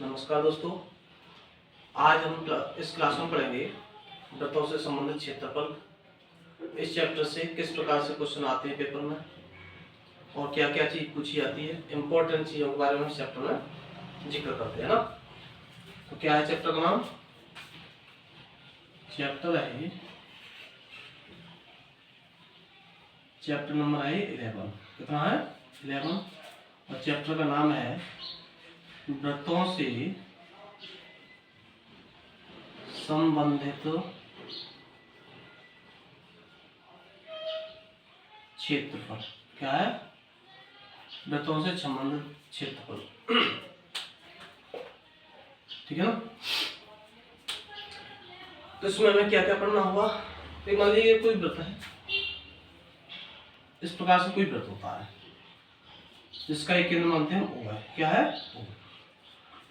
नमस्कार दोस्तों, आज हम इस क्लास में पढ़ेंगे वृत्तों से संबंधित क्षेत्रफल। इस चैप्टर से किस प्रकार से क्वेश्चन आते हैं पेपर में और क्या क्या चीज पूछी जाती है, इंपॉर्टेंट चीजों के बारे में इस चैप्टर में जिक्र करते हैं ना। तो क्या है चैप्टर का नाम? चैप्टर है चैप्टर नंबर है 11। कितना है? 11। और चैप्टर का नाम है वृत्तों से संबंधित क्षेत्रफल। क्या है? वृत्तों से संबंधित क्षेत्रफल। ठीक है ना। तो इसमें हमें क्या क्या पढ़ना होगा? एक मान लीजिए कोई वृत्त है, इस प्रकार से कोई वृत्त होता है जिसका एक केंद्र मानते हैं O है। क्या है? O।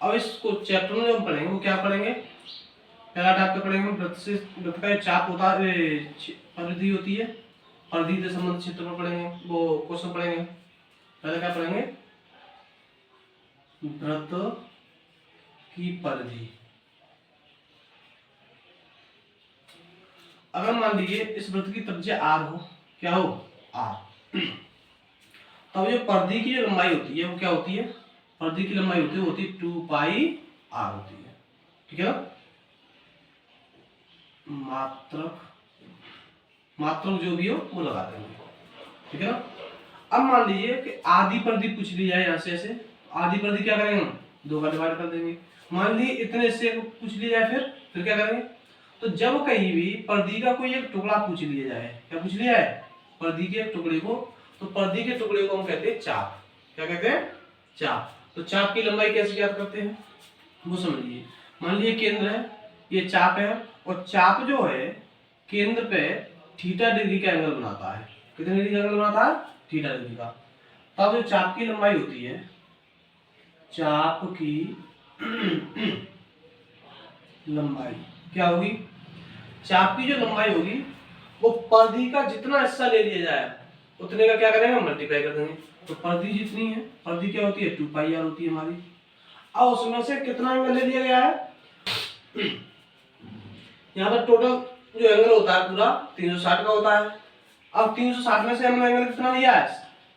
अब इसको चैप्टर में जो हम पढ़ेंगे वो क्या पढ़ेंगे? पहला टाइप का पढ़ेंगे वृत्त का चाप होता है, परिधि होती है, परिधि से संबंधित क्षेत्रफल पढ़ेंगे, वो क्वेश्चन पढ़ेंगे। पहले क्या पढ़ेंगे? वृत्त की परिधि। अगर मान लीजिए इस वृत्त की त्रिज्या r हो, क्या हो? r, तब जो परिधि की जो लंबाई होती है वो क्या होती है? परिधि की लंबाई होती है 2 पाई r होती है। ठीक है ना। मात्रक जो भी हो वो लगा देंगे। ठीक है ना। अब मान लीजिए कि आधी परिधि पूछ ली जाए, यहाँ से ऐसे आधी परिधि क्या करेंगे हम? 2 का डिवाइड कर देंगे। मान लीजिए इतने से पूछ लिया जाए, फिर क्या करेंगे? तो जब कहीं भी परिधि का कोई एक टुकड़ा पूछ लिया जाए, क्या पूछ लिया है? परिधि के एक टुकड़े को, तो परिधि के टुकड़े को हम कहते हैं चाप। क्या कहते हैं? चाप। तो चाप की लंबाई कैसे ज्ञात करते हैं वो समझिए। मान लीजिए केंद्र है, ये चाप है, और चाप जो है केंद्र पे थीटा डिग्री का एंगल बनाता है। कितने डिग्री का एंगल बनाता है? थीटा डिग्री का। तब जो चाप की लंबाई होती है, चाप की लंबाई क्या होगी? चाप की जो लंबाई होगी वो परिधि का जितना हिस्सा ले लिया जाए उतने का क्या करेंगे? मल्टीप्लाई कर देंगे। तो परिधि जितनी है, परिधि क्या होती है? 2 पाई r होती है हमारी। अब उसमें से कितना एंगल ले लिया गया है? यहाँ पर टोटल जो एंगल होता है पूरा 360 का होता है। अब 360 में से हमने एंगल कितना लिया है?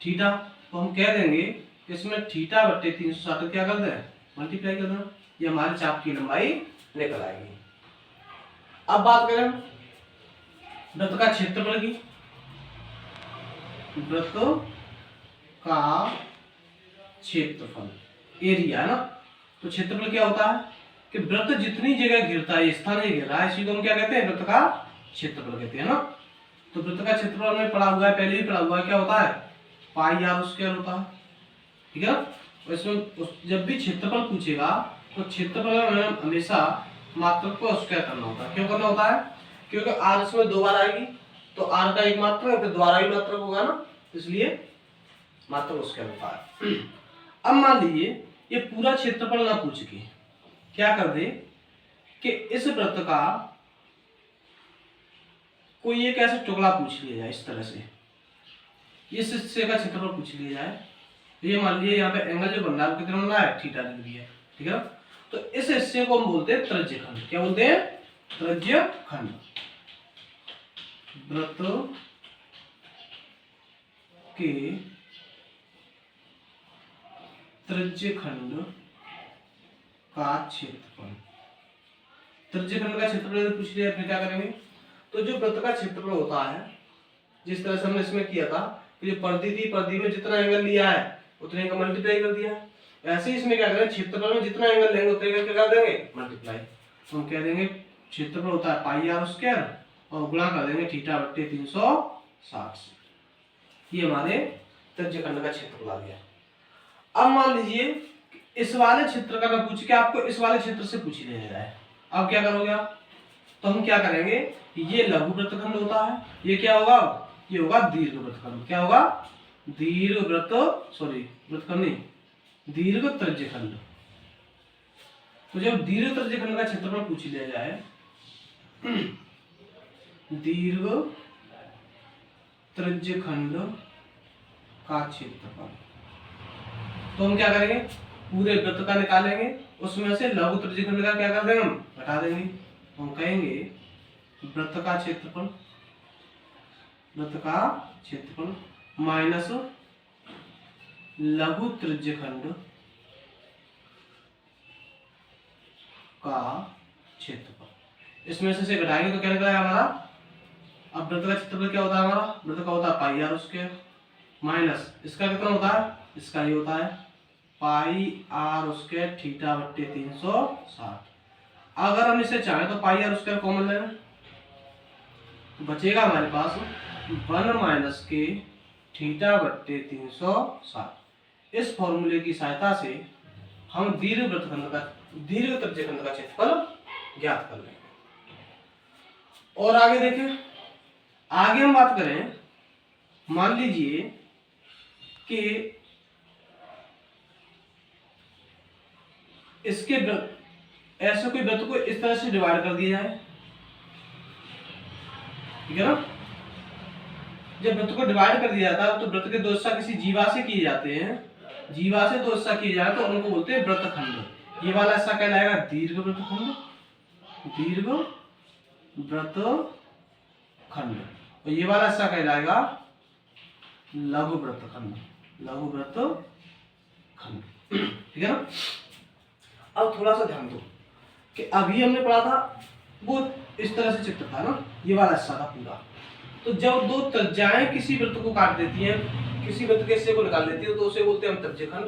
थीटा। तो हम कह देंगे कि इसमें थीटा बट्टे 360 क्या कर दें? मल्टीप्लाई कर दें। ये हमारी चाप की लंबाई निकल आएगी। अब बात करें वृत्त का क्षेत्रफल की। वृत्त का क्षेत्रफल एरिया है ना। तो क्षेत्रफल क्या होता है कि वृत्त जितनी जगह घिरता है, स्थानीय घेर रहा है, इसी को हम क्या कहते हैं? वृत्त का क्षेत्रफल कहते हैं ना। तो वृत्त का क्षेत्रफल हमने पढ़ा हुआ है, पहले ही पढ़ा हुआ है, क्या होता है? पाई r स्क्वायर होता है। ठीक है ना। इसमें जब भी क्षेत्रफल पूछेगा तो क्षेत्रफल में हमें हमेशा मात्रक को स्क्वायर करना होता है। क्यों करना होता है? क्योंकि r इसमें 2 बार आएगी, तो r का एक मात्रक है, फिर द्वारा ही मात्रक होगा ना, इसलिए मात्रक स्क्वायर होता है। अब मान लीजिए ये पूरा क्षेत्रफल ना पूछ के क्या कर दे कि इस वृत्त का कोई एक ऐसा टुकड़ा पूछ लिया जाए, इस तरह से इस हिस्से का क्षेत्रफल पूछ लिया जाए। तो ये मान लीजिए यहाँ पे एंगल जो बन रहा है वो कितना बन रहा है? थीटा डिग्री है। ठीक है ना। तो इस हिस्से को हम बोलते हैं त्रिज्यखंड। क्या बोलते हैं? त्रिज्यखंड। वृत्त के त्रिज्यखंड का क्षेत्रफल। त्रिज्यखंड का क्षेत्रफल पूछ लिया फिर क्या करेंगे? तो जो वृत्त का क्षेत्रफल होता है, जिस तरह से हमने इसमें किया था कि जो परिधि थी, परिधि में जितना एंगल लिया है उतने का मल्टीप्लाई कर दिया। ऐसे ही इसमें क्या करें? क्षेत्रफल में जितना एंगल लेंगे उतने का क्या कर देंगे? मल्टीप्लाई। तो हम कह देंगे क्षेत्रफल होता है पाई r स्क्वायर और गुणा कर देंगे थीटा बट्टे 360 से। ये हमारे त्रिज्यखंड का क्षेत्रफल आ गया। अब मान लीजिए इस वाले क्षेत्र का मैं पूछ के आपको इस वाले क्षेत्र से पूछ लिया जाए, अब क्या करोगे आप? तो हम क्या करेंगे? ये लघु वृत्तखंड होता है, ये क्या होगा? ये होगा दीर्घ वृत्तखंड। क्या होगा? दीर्घ वृत्तखंड नहीं, दीर्घ त्रिज्यखंड। तो जब दीर्घ त्रिज्यखंड का क्षेत्रफल पूछ लिया जाए, दीर्घ त्रिज्यखंड का क्षेत्रफल, तो हम क्या करेंगे? पूरे वृत्त का निकालेंगे, उसमें से लघु त्रिज्यखंड का क्या कर देंगे, हम घटा देंगे। तो हम कहेंगे वृत्त का क्षेत्रफल माइनस लघु त्रिज्यखंड का क्षेत्रफल। इसमें से घटाएंगे तो क्या निकलेगा हमारा, अब वृत्त का क्षेत्रफल क्या होता है हमारा, वृत्त का होता है पाई आर स्क्वायर माइनस इसका कितना होता है, इसका ही होता है पाई आर स्क्वायर थीटा बट्टे 360। अगर हम इसे चाहें तो पाई आर स्क्वायर कॉमन लेना, तो बचेगा हमारे पास 1 माइनस के थीटा बट्टे 360। इस फॉर्मूले की सहायता से हम दीर्घ त्रिज्यखंड का क्षेत्रफल ज्ञात कर लेंगे। और आगे देखें, आगे हम बात करें, मान लीजिए कि इसके ऐसे कोई वृत्त को इस तरह से डिवाइड कर दिया जाए, ठीक है ना। जब वृत्त को डिवाइड कर दिया जाता है तो वृत्त के दो हिस्सा किसी जीवा से किए जाते हैं, जीवा से दो हिस्सा किए जाए तो उनको बोलते हैं वृत्तखंड। ये वाला हिस्सा कहलाएगा दीर्घ वृत्तखंड, और ये वाला हिस्सा कहलाएगा लघु वृत्तखंड, ठीक है ना। अब थोड़ा सा ध्यान दो कि अभी हमने पढ़ा था वो इस तरह से चित्र था ना, ये वाला हिस्सा था पूरा। तो जब दो त्रिज्याएं किसी वृत्त को काट देती हैं, किसी वृत्त के हिस्से को निकाल देती है, तो उसे बोलते हैं हम त्रिज्यखंड।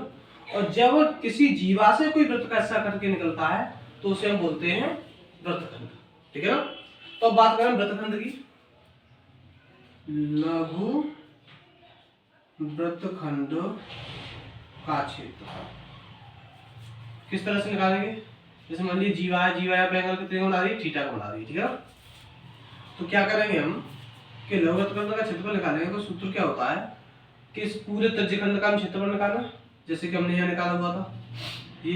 और जब किसी जीवा से कोई वृत्त का हिस्सा कट के निकलता है तो उसे हम बोलते हैं वृत्तखंड, ठीक है ना। तो अब बात करें वृत्तखंड की, लघु वृत्तखंड का क्षेत्रफल किस तरह से निकालेंगे। जैसे मान लीजिए जीवा है, जीवा यहाँ पे एंगल कितने बना रही है, थीटा को बना रही है, ठीक है ना। तो क्या करेंगे हम कि लघु वृत्तखंड का क्षेत्रफल निकालेंगे तो सूत्र क्या होता है कि इस पूरे त्रिज्यखंड का हम क्षेत्रफल निकालना, जैसे कि हमने यहाँ निकाला हुआ था, ये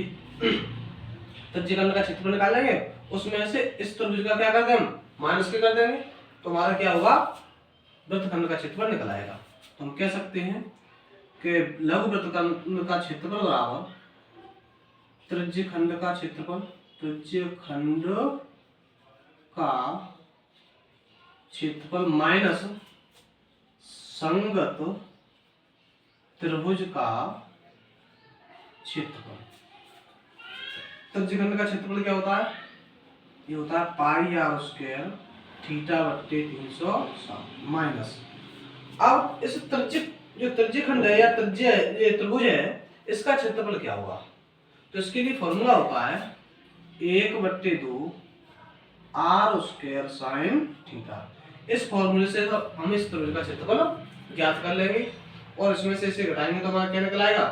त्रिज्यखंड का क्षेत्रफल निकालेंगे, उसमें से इस त्रिभुज का क्या कर देंगे, हम माइनस के कर देंगे, तो हमारा क्या होगा, वृत्तखंड का क्षेत्रफल निकल आएगा। तो हम कह सकते हैं कि लघु वृत्तखंड का क्षेत्रफल बराबर त्रिज्यखंड का क्षेत्रफल, त्रिज्यखंड का क्षेत्रफल माइनस संगत त्रिभुज का क्षेत्रफल। त्रिज्यखंड का क्षेत्रफल क्या होता है, ये होता है पाई आर स्क्वायर थीटा बट्टे 360 माइनस। अब इस जो त्रिज्यखंड है या ये त्रिभुज है, इसका क्षेत्रफल क्या होगा, तो इसके लिए फॉर्मूला होता है 1/2 आर स्क्वायर साइन थीटा। इस फॉर्मूले से तो हम इस त्रिभुज का क्षेत्रफल ज्ञात कर लेंगे, और इसमें से इसे घटाएंगे तो हमारा क्या निकल आएगा,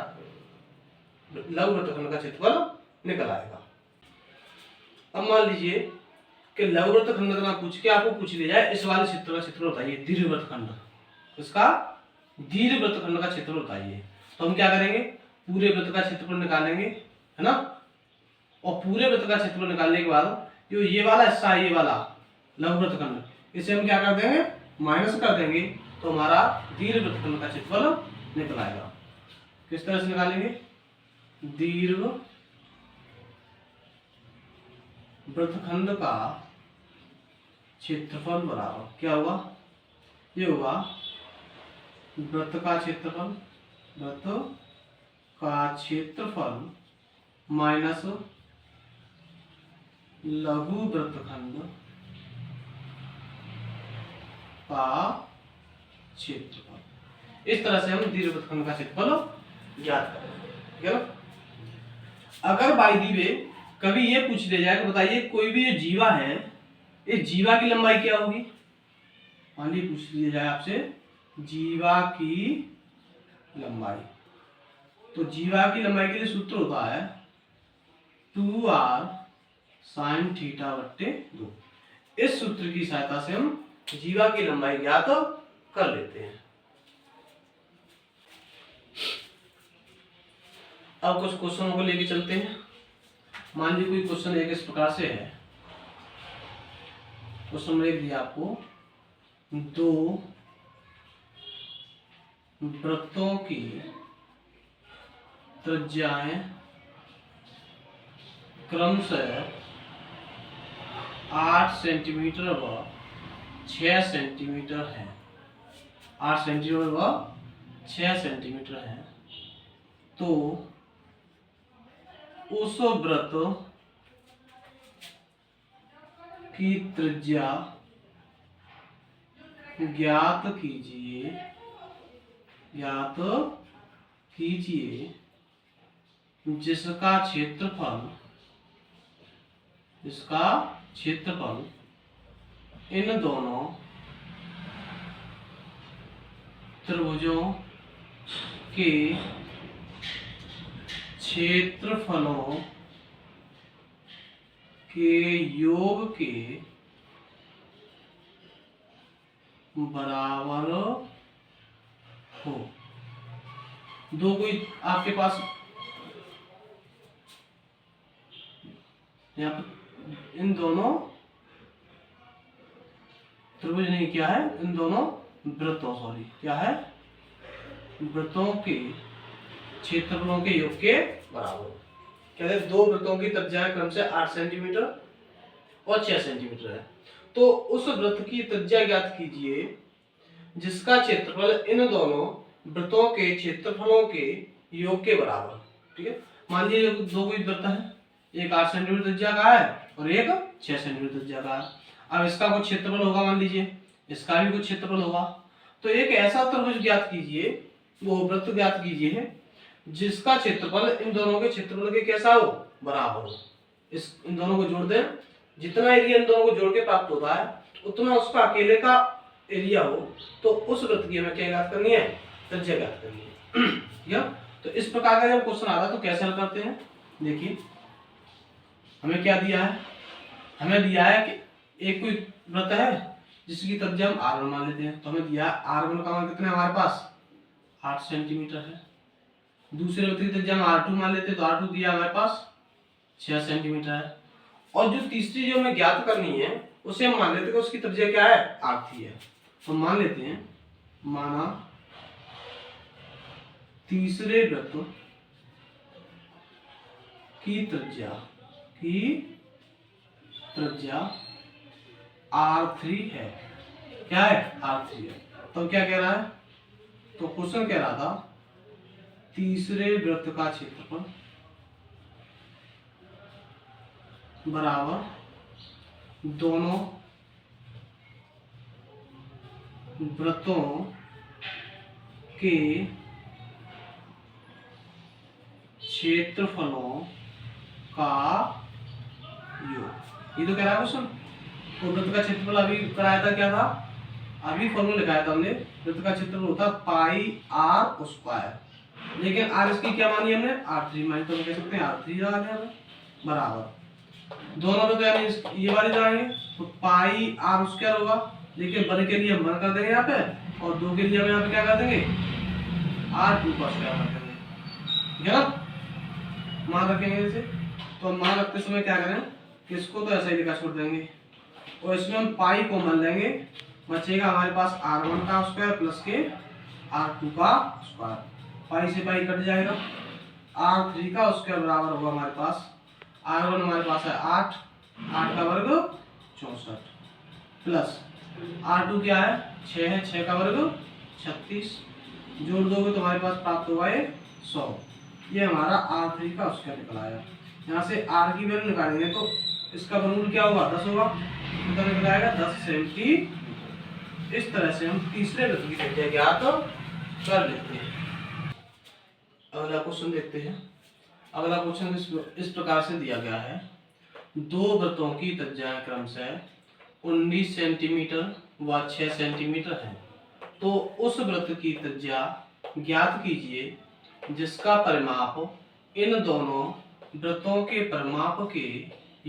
लघु वृत्तखंड का क्षेत्रफल निकल आएगा। अब मान लीजिए कि लघु वृत्तखंड का पूछ के आपको पूछ लिया जाए इस वाले क्षेत्र का क्षेत्रफल बताइए, दीर्घ वृत्तखंड, इसका दीर्घ वृत्तखंड का क्षेत्रफल बताइए। तो हम क्या करेंगे, पूरे वृत्त का क्षेत्रफल निकालेंगे, है ना। और पूरे वृत्त का क्षेत्रफल निकालने के बाद जो ये वाला हिस्सा है, ये वाला लघु वृत्तखंड, इसे हम क्या कर देंगे, माइनस कर देंगे, तो हमारा दीर्घ वृत्तखंड का क्षेत्रफल निकल आएगा। किस तरह से निकालेंगे, दीर्घ वृत्तखंड का क्षेत्रफल बराबर क्या होगा, ये होगा वृत्त का क्षेत्रफल माइनस लघु वृत्तखंड का क्षेत्रफल। इस तरह से हम दीर्घ वृत्तखंड का क्षेत्रफल ज्ञात करेंगे, ठीक है ना। अगर बाय दी वे कभी ये पूछ लिया जाए कि बताइए कोई भी जो जीवा है, इस जीवा की लंबाई क्या होगी, मान लीजिए पूछ लिया जाए आपसे जीवा की लंबाई, तो जीवा की लंबाई के लिए सूत्र होता है 2r साइन थीटा बट्टे 2। इस सूत्र की सहायता से हम जीवा की लंबाई ज्ञात कर लेते हैं। अब कुछ क्वेश्चनों को लेके चलते हैं। मान लीजिए कोई क्वेश्चन एक इस प्रकार से है, क्वेश्चन में लिख दिया आपको, दो वृत्तों की त्रिज्याएं क्रमशः 8 सेंटीमीटर व 6 सेंटीमीटर है। 8 सेंटीमीटर व 6 सेंटीमीटर है। तो उस वृत्त की त्रिज्या ज्ञात कीजिए जिसका क्षेत्रफल इन दोनों त्रिभुजों के क्षेत्रफलों के योग के बराबर हो। दो कोई आपके पास यहाँ पर इन दोनों त्रिभुज नहीं, क्या है, इन दोनों वृत्तों, सॉरी क्या है, वृत्तों के क्षेत्रफलों के योग के बराबर। कहते हैं दो वृत्तों की त्रिज्या क्रमशः 8 सेंटीमीटर और 6 सेंटीमीटर है। तो उस वृत्त की त्रिज्या ज्ञात कीजिए जिसका क्षेत्रफल इन दोनों वृत्तों के क्षेत्रफलों के योग के बराबर। ठीक है, मान लीजिए दो कोई वृत्त है, एक 8 सेंटीमीटर त्रिज्या का है और एक 6 सेंटीमीटर त्रिज्या का है। अब इसका कुछ क्षेत्रफल होगा, मान लीजिए इसका भी कुछ क्षेत्रफल होगा। तो एक ऐसा त्रिभुज ज्ञात कीजिए, वो वृत्त ज्ञात कीजिए जिसका क्षेत्रफल इन दोनों के क्षेत्रफल के कैसा हो, बराबर हो। इन दोनों को जोड़ दें, जितना एरिया इन दोनों को जोड़ के प्राप्त होता है उतना उसका अकेले का एरिया हो, तो उस वृत्त की हमें क्या ज्ञात करनी है, त्रिज्या ज्ञात करनी है। ठीक है, तो इस प्रकार का जब क्वेश्चन आता है तो कैसे हल करते हैं। देखिए हमें क्या दिया है, हमें दिया है कि एक कोई वृत्त है जिसकी त्रिज्या हम r1 मान लेते हैं। तो हमें दिया r1 का मान कितना है हमारे पास, 8 सेंटीमीटर है। दूसरे वृत्त की त्रिज्या हम r2 मान लेते हैं, तो r2 दिया हमारे पास 6 सेंटीमीटर है। और जो तीसरी जो हमें ज्ञात करनी है उसे हम मान लेते हैं कि उसकी त्रिज्या क्या है, r3 है। तो मान लेते हैं, माना तीसरे वृत्त की त्रिज्या r3 है। क्या है, r3 है। तो क्या कह रहा है, तो क्वेश्चन कह रहा था तीसरे वृत्त का क्षेत्रफल बराबर दोनों वृत्तों के क्षेत्रफलों का योग। ये तो कह रहा है क्वेश्चन। तो वृत्त का क्षेत्रफल अभी कराया था, क्या था, अभी फॉर्मूला लिखाया था हमने। वृत्त का क्षेत्रफल होता पाई r स्क्वायर, लेकिन r इसकी क्या मानी हमने, r3 मानी। तो हम कह सकते हैं r3 लगा दें हमें, बराबर दोनों वृत्त यानी ये वाली लगाएंगे तो पाई r स्क्वायर होगा, लेकिन वन के लिए हम वन कर देंगे यहाँ पे, और दो के लिए हम यहाँ पे क्या कर देंगे, r2 का स्क्वायर कर देंगे। ठीक है ना, मान रखेंगे इसे। तो मान रखते समय क्या करें कि इसको तो ऐसा ही लिखा छोड़ देंगे और इसमें हम पाई को मान लेंगे, बचेगा हमारे पास r1 का स्क्वायर प्लस के r2 का स्क्वायर। पाई से पाई कट जाएगा, r3 का स्क्वायर बराबर होगा हमारे पास, r1 हमारे पास है 8, 8 का वर्ग 64 प्लस r2 क्या है, 6 है, 6 का वर्ग 36, जोड़ दोगे तो हमारे पास प्राप्त होगा ये 100। ये हमारा r3 का स्क्वायर निकल आया। यहाँ से r की वैल्यू निकालेंगे तो इसका वर्गमूल क्या होगा, 10 होगा, कितना निकल आएगा, 10 सेंटीमीटर। इस तरह से हम तीसरे वृत्त की त्रिज्या ज्ञात कर लेते हैं। अगला क्वेश्चन देखते हैं। अगला क्वेश्चन इस प्रकार से दिया गया है, दो वृत्तों की त्रिज्या क्रमशः 19 सेंटीमीटर व 6 सेंटीमीटर है। तो उस वृत्त की त्रिज्या ज्ञात कीजिए जिसका परिमाप इन दोनों वृत्तों के परिमाप के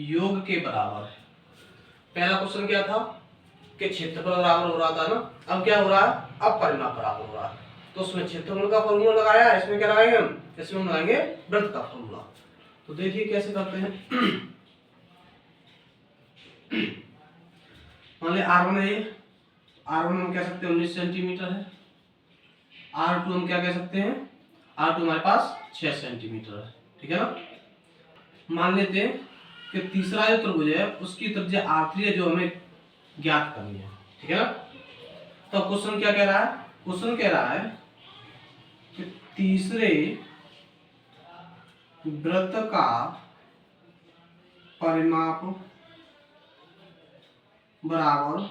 योग के बराबर है। पहला क्वेश्चन क्या था कि क्षेत्रफल बराबर हो रहा था ना, अब क्या हो रहा है, अब परिमाप बराबर हो रहा है। तो उसमें क्षेत्रफल का फॉर्मूला लगाया, इसमें क्या लगाएंगे हम, इसमें हम लगाएंगे वृत्त का फॉर्मूला। तो देखिए कैसे करते हैं। मान लिया r1 है, r1 हम कह सकते हैं 19 सेंटीमीटर है, r2 हम क्या कह सकते हैं, r2 हमारे पास 6 सेंटीमीटर है। ठीक है ना, मान लेते हैं कि तीसरा जो त्रिभुज है उसकी त्रिज्या R3 है जो हमें ज्ञात करनी है। ठीक है ना। तो क्वेश्चन क्या कह रहा है? क्वेश्चन कह रहा है कि तीसरे वृत्त का परिमाप बराबर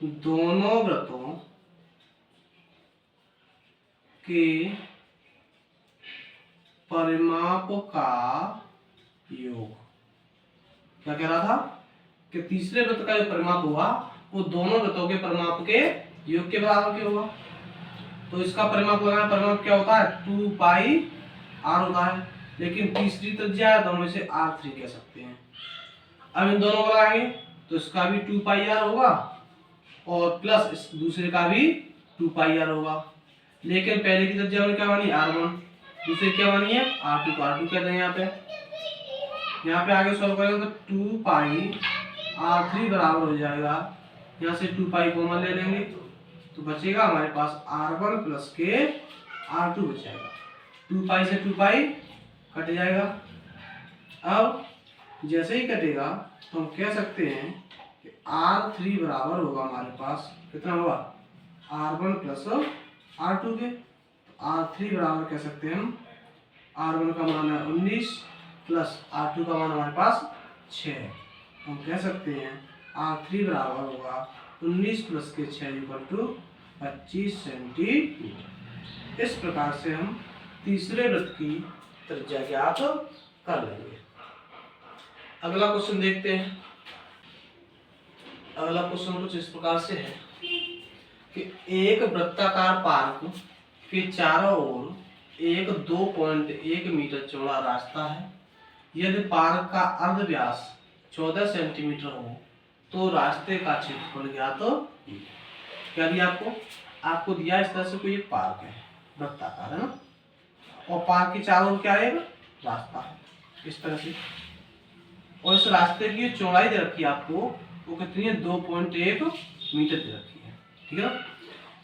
दोनों वृत्तों के परिमाप का योग। क्या कह रहा था कि तीसरे वृत्त का जो परिमाप हुआ वो दोनों वृत्तों के परिमाप के योग के बराबर क्यों होगा। तो इसका परिमाप लगाना, परिमाप क्या होता है 2 पाई r होता है, लेकिन तीसरी त्रिज्या है तो हम इसे R3 कह सकते हैं। अब इन दोनों को लगाएंगे तो इसका भी 2 पाई r होगा और प्लस इस दूसरे का भी 2 पाई r होगा। लेकिन पहले की त्रिज्या हमने क्या मानी R1, दूसरे क्या मानी है R2 को R2 कहते हैं। यहाँ पे आगे सॉल्व करेंगे तो 2 पाई R3 बराबर हो जाएगा, यहाँ से 2 पाई कॉमन ले लेंगे तो बचेगा हमारे पास R1 प्लस के R2 बच जाएगा। 2 पाई से 2 पाई कट जाएगा। अब जैसे ही कटेगा तो हम कह सकते हैं कि R3 बराबर होगा हमारे पास कितना होगा R1 प्लस R2 के। R3 बराबर कह सकते हैं हम R1 का मान है 19 प्लस R2 का मान हमारे पास 6। हम कह सकते हैं R3 बराबर होगा 19 प्लस के 6 इक्वल टू 25 सेंटीमीटर। इस प्रकार से हम तीसरे वृत्त की त्रिज्या ज्ञात कर लेंगे। अगला क्वेश्चन देखते हैं। अगला क्वेश्चन कुछ इस प्रकार से है कि एक वृत्ताकार पार्क के चारों ओर एक 2.1 मीटर चौड़ा रास्ता है। यदि पार्क का अर्ध व्यास 14 सेंटीमीटर हो तो रास्ते का क्षेत्रफल ज्ञात तो क्या दिया आपको दिया इस तरह से कोई एक पार्क है वृत्ताकार है ना, और पार्क के चारों ओर क्या है रास्ता है इस तरह से, और इस रास्ते की चौड़ाई दे रखी है आपको वो कितनी है 2.1 मीटर दे रखी है। ठीक है ना।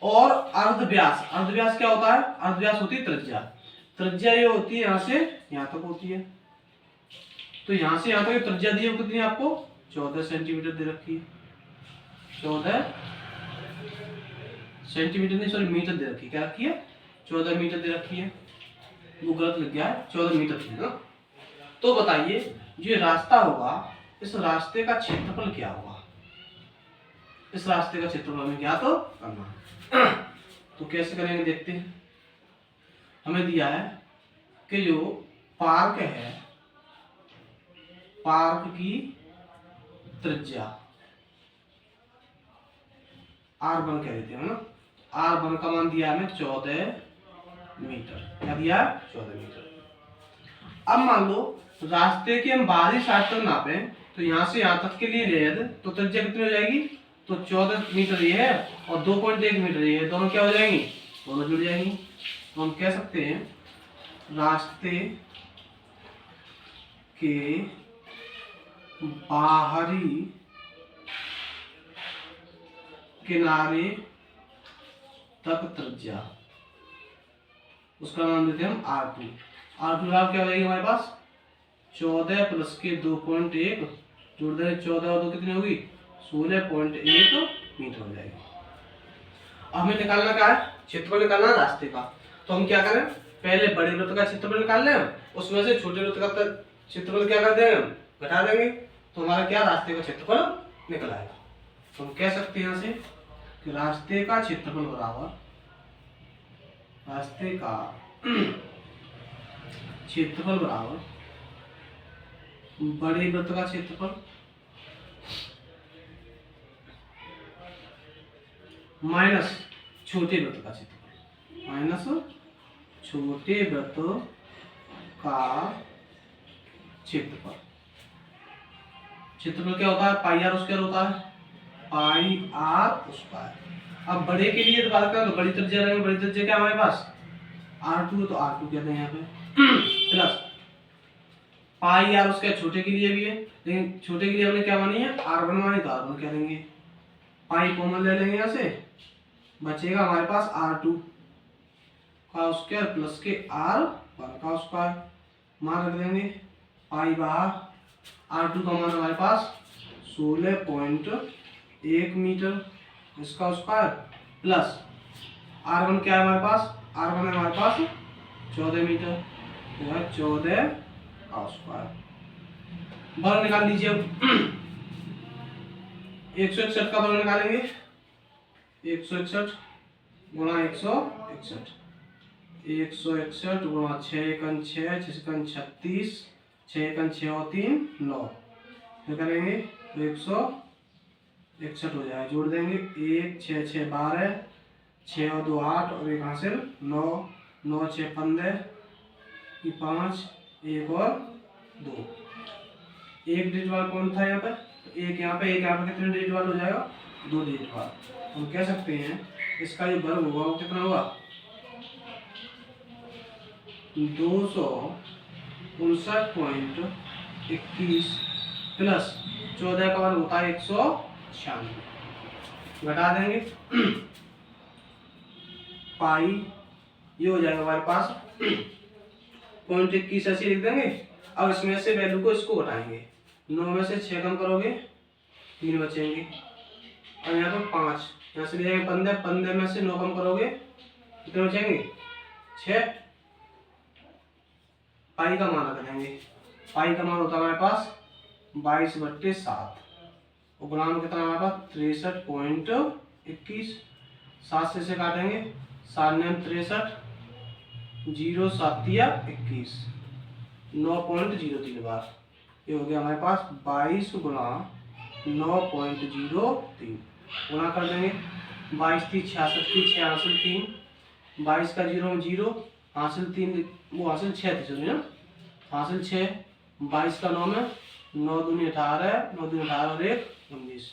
और अर्धव्यास, अर्धव्यास क्या होता है अर्धव्यास होती है त्रिज्या। त्रिज्या ये होती है यहाँ से यहाँ तक होती है, तो यहाँ से यहाँ तक त्रिज्या दी है कितनी आपको 14 सेंटीमीटर दे रखी है। 14 सेंटीमीटर नहीं सॉरी मीटर दे रखी है। क्या रखी है 14 मीटर दे रखी है, वो गलत लग गया है 14 मीटर थी ना। तो बताइए जो रास्ता होगा इस रास्ते का क्षेत्रफल क्या होगा। इस रास्ते का क्षेत्रफल हमें क्या तो करना है। तो कैसे करेंगे देखते हैं। हमें दिया है कि जो पार्क है पार्क की त्रिज्या R1 कह देते हैं ना। R1 का मान दिया हमें 14 मीटर। क्या दिया 14 मीटर। अब मान लो रास्ते के हम बाहरी साइड तक नापे तो यहाँ से यहाँ तक के लिए ले तो त्रिज्या कितनी हो जाएगी तो 14 मीटर ये है और 2.1 मीटर ये है, दोनों क्या हो जाएंगी दोनों जुड़ जाएंगी। तो हम कह सकते हैं रास्ते के बाहरी किनारे तक त्रिज्या उसका नाम देते हैं हम R2। R2 क्या हो जाएगी हमारे पास 14 प्लस के 2.1 जोड़ देंगे 14 और 2 कितनी होगी 16.1 मीटर हो जाएगी। अब हमें निकालना क्या है क्षेत्रफल निकालना है रास्ते का। तो हम क्या करें पहले बड़े वृत्त का क्षेत्रफल निकाल लें, उसमें से छोटे वृत्त का क्षेत्रफल क्या कर देंगे घटा देंगे तो हमारा क्या रास्ते का क्षेत्रफल निकल आएगा। तो हम कह सकते हैं यहाँ से कि रास्ते का क्षेत्रफल बराबर रास्ते का क्षेत्रफल बराबर बड़े वृत्त का क्षेत्रफल माइनस छोटे वृत्त का क्षेत्रफल माइनस छोटे वृत्त का क्षेत्रफल। क्षेत्रफल क्या होता है पाई आर स्क्वायर होता है पाई आर स्क्वायर। अब बड़े के लिए तो बात करें तो बड़ी त्रिज्या रहेंगे, बड़ी त्रिज्या क्या हमारे पास R2 तो R2 कहते हैं यहाँ पे प्लस पाई आर स्क्वायर छोटे के लिए भी है, लेकिन छोटे के लिए हमने क्या मानी है R1 मानी तो R1 कह देंगे। पाई कॉमन ले लेंगे यहाँ से बचेगा हमारे पास R2 का स्क्वायर प्लस के R1 का स्क्वायर मान रख देंगे पाई बाहर R2 का मान हमारे पास 16.1 मीटर इसका स्क्वायर प्लस R1 क्या है हमारे पास, R1 है हमारे पास 14 मीटर, तो है 14 का स्क्वायर। बल निकाल लीजिए अब 161 का बल निकालेंगे, 161 गुणा 161, 161 गुणा 6 एकन 6, 6 एकन 36, 6 एकन 6 और 3 9, क्या करेंगे तो 161 हो जाएगा, जोड़ देंगे 1 6 6 12, 6 और 2 8 और एक हासिल 9, 9 6 15 की 5, 1 और 2, एक डिजिट वाला कौन था यहाँ पर, एक यहाँ पे, एक यहाँ पे, कितने डिजिट वाला हो जाएगा 2 डिजिट वाला। हम कह सकते हैं इसका जो वर्ग होगा वो कितना होगा 259.21 प्लस 14 का वर्ग होता है 196, घटा देंगे पाई, ये हो जाएगा हमारे पास 0.21 ऐसे लिख देंगे। अब इसमें से वैल्यू को इसको घटाएंगे, 9 में से 6 कम करोगे 3 बचेंगे और यहाँ पर 5, यहाँ से ले जाएंगे 15, 15 में से 9 कम करोगे कितने बचेंगे 6, पाई का मान रख देंगे, पाई का मान होता है हमारे पास 22/7 और गुणांक कितना हमारे पास 63.21, 7 से काटेंगे 7 9 63, 0 7 21, 9.03 बार, ये हो गया हमारे पास 22 गुणा 9.03, गुणा कर देंगे 22 थी 66 थी 6 हासिल 3, 22 का 0 0 हासिल 3 वो हासिल 6 थी सुनिए ना, हासिल 6, 22 का 9 में 9 दूनी 18, 9 दूनी 18 और 1 19,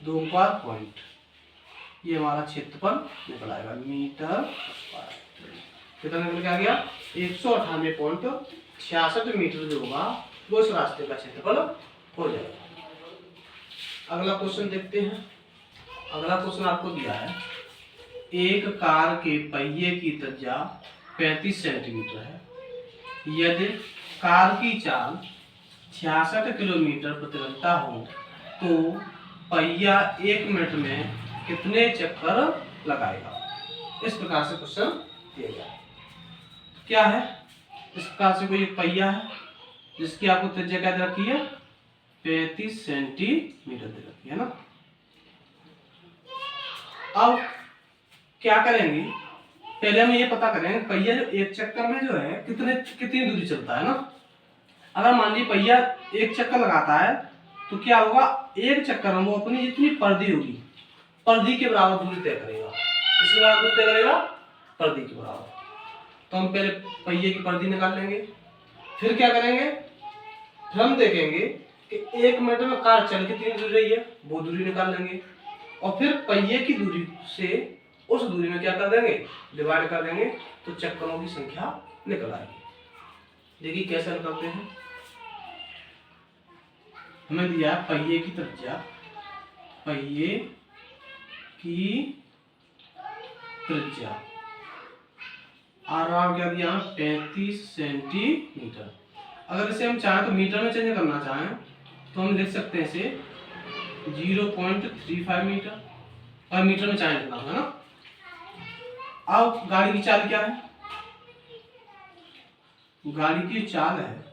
2 बार पॉइंट, ये हमारा क्षेत्रफल निकल आएगा मीटर स्क्वायर। कितना निकल के आ गया 198.66 मीटर जो होगा वो इस रास्ते का क्षेत्रफल हो जाएगा। अगला क्वेश्चन देखते हैं। अगला क्वेश्चन आपको दिया है, एक कार के पहिए की त्रिज्या 35 सेंटीमीटर है, यदि कार की चाल 66 किलोमीटर प्रति घंटा हो तो पहिया 1 मिनट में कितने चक्कर लगाएगा। इस प्रकार से क्वेश्चन दिया गया है। क्या है, इस प्रकार से कोई एक पहिया है जिसकी आपको त्रिज्या क्या दे रखी है 35 सेंटीमीटर दे रखी है ना। अब क्या करेंगे, पहले हम ये पता करेंगे पहिया जो एक चक्कर में जो है कितनी दूरी चलता है ना। अगर मान लीजिए पहिया एक चक्कर लगाता है तो क्या होगा, एक चक्कर में वो अपनी जितनी परिधि होगी परिधि के बराबर दूरी तय करेगा। किसके बराबर दूरी तय करेगा, परिधि के बराबर। तो हम पहले पहिए की परिधि निकाल लेंगे, फिर क्या करेंगे, फिर हम देखेंगे कि 1 मिनट में कार चल कितनी दूर रही है वो दूरी निकाल लेंगे और फिर पहिए की दूरी से उस दूरी में क्या कर देंगे डिवाइड कर देंगे, तो चक्करों की संख्या निकल आएगी। देखिए कैसे निकलते हैं। हमें दिया पहिए की त्रिज्या, पहिए की त्रिज्या आर क्या दिया 35 सेंटीमीटर। अगर इसे हम चाहें तो मीटर में चेंज करना चाहें तो हम लिख सकते हैं इसे 0.35 मीटर, और मीटर में चाहें लिखना है ना। अब गाड़ी की चाल क्या है, गाड़ी की चाल है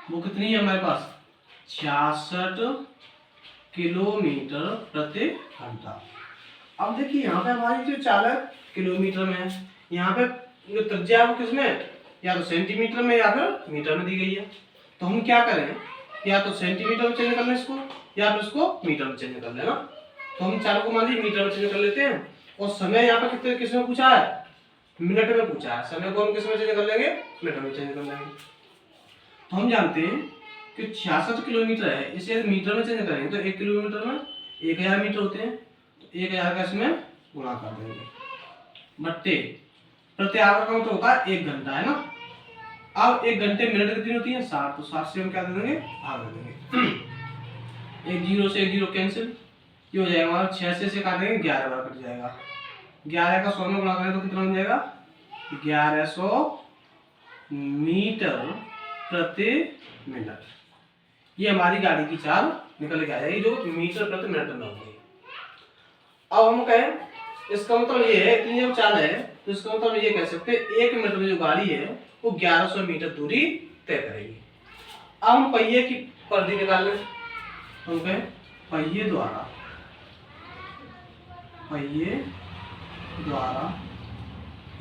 वो कितनी है हमारे पास 66 किलोमीटर प्रति घंटा। अब देखिए यहाँ पे हमारी जो चाल है किलोमीटर में है, यहाँ पे जो त्रिज्या है वो किसमें या तो सेंटीमीटर में या फिर मीटर में दी गई है। तो हम क्या करें, या तो सेंटीमीटर में चेंज कर लें इसको या फिर इसको मीटर में चेंज कर लेना। तो हम चाल को मान लीजिए मीटर में चेंज कर लेते हैं और समय यहाँ पे कितने किसमें पूछा है मिनट में पूछा है, समय को हम किस में चेंज कर लेंगे मिनट में चेंज कर लेंगे। तो हम जानते हैं कि 66 किलोमीटर है, इसे मीटर में चेंज करेंगे तो 1 किलोमीटर में 1000 मीटर होते हैं, तो 1000 का इसमें गुणा कर देंगे बट्टे प्रति आवर का मतलब होता है 1 घंटा है ना। अब 1 घंटे मिनट कितनी होती है 60, तो 60 से हम क्या दे देंगे भाग दे देंगे। एक 0 से 1 0 कैंसिल, ये हो जाएगा हमारा 6 से काटेंगे 11 बार कट जाएगा, 11 का 100 में गुणा करें तो कितना बन जाएगा 1100 मीटर प्रति मिनट। ये हमारी गाड़ी की चाल निकल के आ जाएगी जो मीटर प्रति मिनट में होगी। अब हम कहें इसका मतलब ये है कि जब चाल है तो इसका मतलब ये कह सकते हैं 1 मिनट में जो गाड़ी है वो 1100 मीटर दूरी तय करेगी। अब हम पहिए की परिधि निकाल लें। हम कहें पहिए द्वारा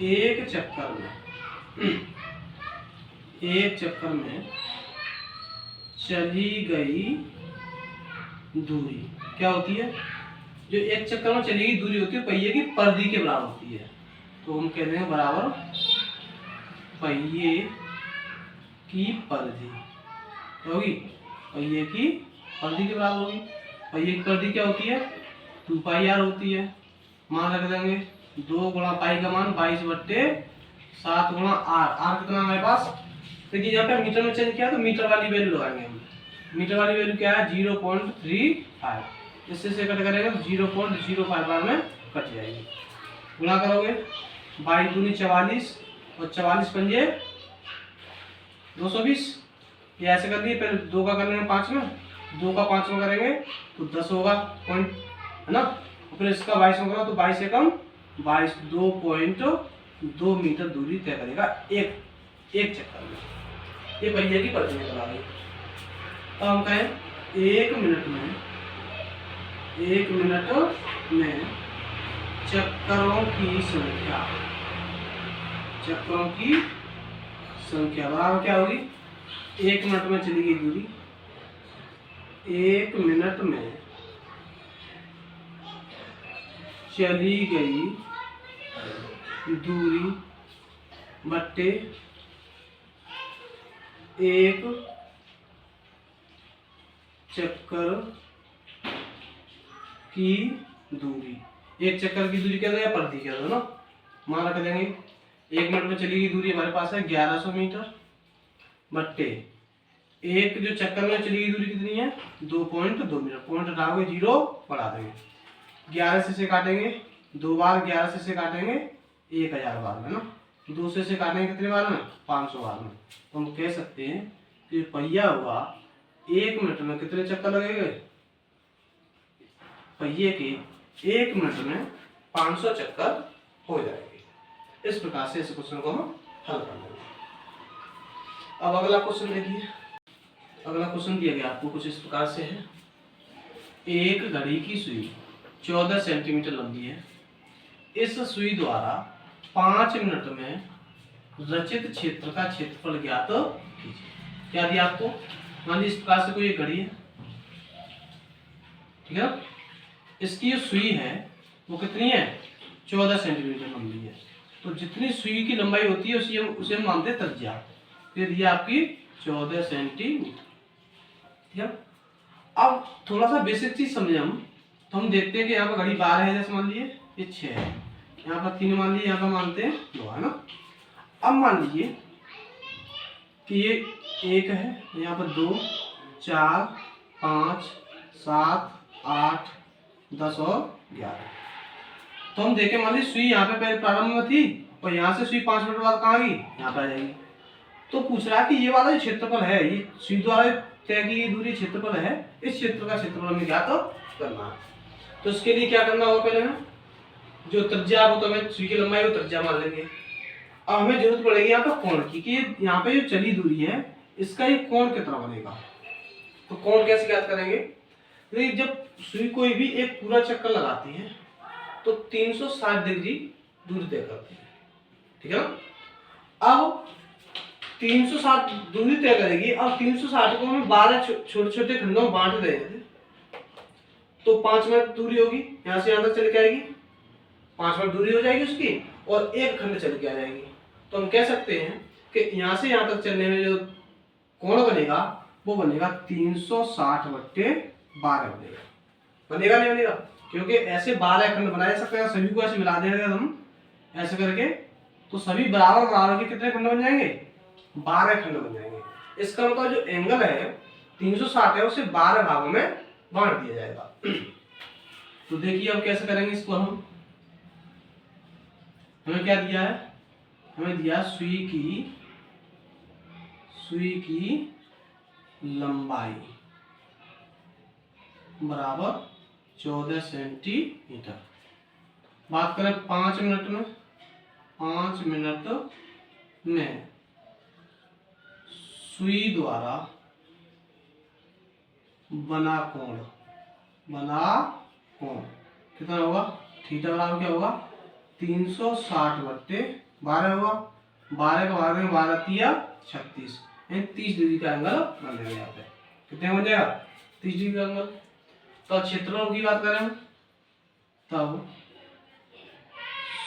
एक चक्कर में चली गई दूरी क्या होती है? जो एक चक्कर में चली गई दूरी होती है पहिए की परिधि के बराबर होती है। तो हम कहते हैं बराबर पहिए की परिधि होगी, पहिए की परिधि के बराबर होगी। पहिए की परिधि क्या होती है? 2πr होती है। मान रख देंगे 2 गुणा पाई का मान 22/7 गुणा r कितना हमारे पास? देखिए यहाँ पे मीटर में चेंज किया तो मीटर वाली वैल्यू लगाएंगे हम। मीटर वाली वैल्यू क्या है? 0.35। इससे से कट करेंगे तो 0.05 बार में कट जाएगी। गुणा करोगे 22 दूनी 44 और 44 पंजे 220। ये ऐसे कर दिए, फिर 2 का कर लेंगे 5 में, 2 का 5 में करेंगे तो 10 होगा पॉइंट, है ना। फिर इसका 22 में करो तो 22 से कम 2.2 मीटर दूरी तय करेगा एक चक्कर में। ये पहिए की परिधि निकल आ गई। तो हम कहें 1 मिनट में चक्करों की संख्या बराबर क्या होगी? 1 मिनट में चली गई दूरी, 1 मिनट में चली गई दूरी बट्टे 1 चक्कर की दूरी। 1 चक्कर की दूरी क्या है? परिधि क्या है ना। मान रख देंगे 1 मिनट में चली गई दूरी हमारे पास है 1100 मीटर बट्टे एक जो चक्कर में चली गई दूरी कितनी है? 2.2 मीटर। पॉइंट हटाओगे 0 बढ़ा देंगे, 11 से काटेंगे 2 बार, 11 से काटेंगे 1000 बार में ना, 2 से काटेंगे कितने बार में? 500 बार में। तो हम कह सकते हैं कि पहिया हुआ 1 मिनट में कितने चक्कर लगेंगे? पहिए के 1 मिनट में 500 चक्कर हो जाएंगे। इस प्रकार से इस क्वेश्चन को हम हल कर लेंगे। अब अगला क्वेश्चन देखिए। अगला क्वेश्चन दिया गया आपको कुछ इस प्रकार से है। एक घड़ी की सुई 14 सेंटीमीटर लंबी है। इस सुई द्वारा 5 मिनट में रचित क्षेत्र का क्षेत्रफल ज्ञात कीजिए। क्या दिया आपको? मान लीजिए इस प्रकार से कोई एक घड़ी है, ठीक है। इसकी जो सुई है वो कितनी है? 14 सेंटीमीटर लंबी है। तो जितनी सुई की लंबाई होती है उसे हम मानते हैं त्रिज्या। फिर ये आपकी 14 सेंटीमीटर, ठीक है। अब थोड़ा सा बेसिक चीज समझे हम, तो हम देखते हैं कि यहाँ पर घड़ी 12 है, जैसे मान लीजिए ये 6 है, यहाँ पर 3 मान लीजिए, यहाँ पर मानते हैं 2, है ना। अब मान लीजिए कि ये 1 है, यहाँ पर 2, 4, 5, 7, 8, 10 और 11। तो हम देखें मान लीजिए सुई यहाँ पे पहले प्रारंभ में थी और यहाँ से सुई 5 मिनट बाद कहाँ गई? यहाँ पे आ जाएगी। तो पूछ रहा है कि ये वाला जो क्षेत्रफल है, ये सुई द्वारा तय की गई दूरी क्षेत्रफल है, इस क्षेत्र का क्षेत्रफल हमें क्या तो करना है। तो इसके लिए क्या करना होगा? पहले हमें जो त्रिज्या वो तो हमें सुई की लंबाई वो त्रिज्या मान लेंगे। अब हमें जरूरत पड़ेगी यहाँ पे कोण की, कि यहाँ पे जो चली दूरी है इसका ये कोण कितना बनेगा। तो कोण कैसे ज्ञात करेंगे? तो जब सुई कोई भी एक पूरा चक्कर लगाती है तो 360 डिग्री दूरी तय करती है, ठीक है ना। अब 360 दूरी तय करेगी। अब 360 को हमें 12 छोटे छोटे खंडों में बांट देंगे तो 5 मिनट दूरी होगी, यहाँ से यहाँ तक चल के आएगी, 5 मिनट दूरी हो जाएगी उसकी, और एक खंड चल के आ जाएगी। तो हम कह सकते हैं कि यहाँ से यहाँ तक चलने में जो कोण बनेगा वो बनेगा 360/12 बनेगा। बनेगा नहीं बनेगा? क्योंकि ऐसे 12 खंड बनाए सकते हैं, सभी को ऐसे मिला देंगे हम ऐसे करके, तो सभी बराबर बराबर के कितने खंड बन जाएंगे? 12 खंड बन जाएंगे। इसका मतलब जो एंगल है 360 है उसे 12 भागों में बांट दिया जाएगा। तो देखिए अब कैसे करेंगे इसको हम। हमें क्या दिया है? हमें दिया सुई सुई की लंबाई बराबर 14 सेंटीमीटर। बात करें 5 मिनट में, 5 मिनट में सुई द्वारा बना कोण कितना होगा? थीटा बराबर क्या होगा? 360/12 होगा। 12 का भाग में 12 तिया 36, यानी 30 डिग्री का एंगल बन जाएगा। यहाँ पे कितने बन जाएगा? 30 डिग्री का एंगल। तो क्षेत्रफल की बात करें तब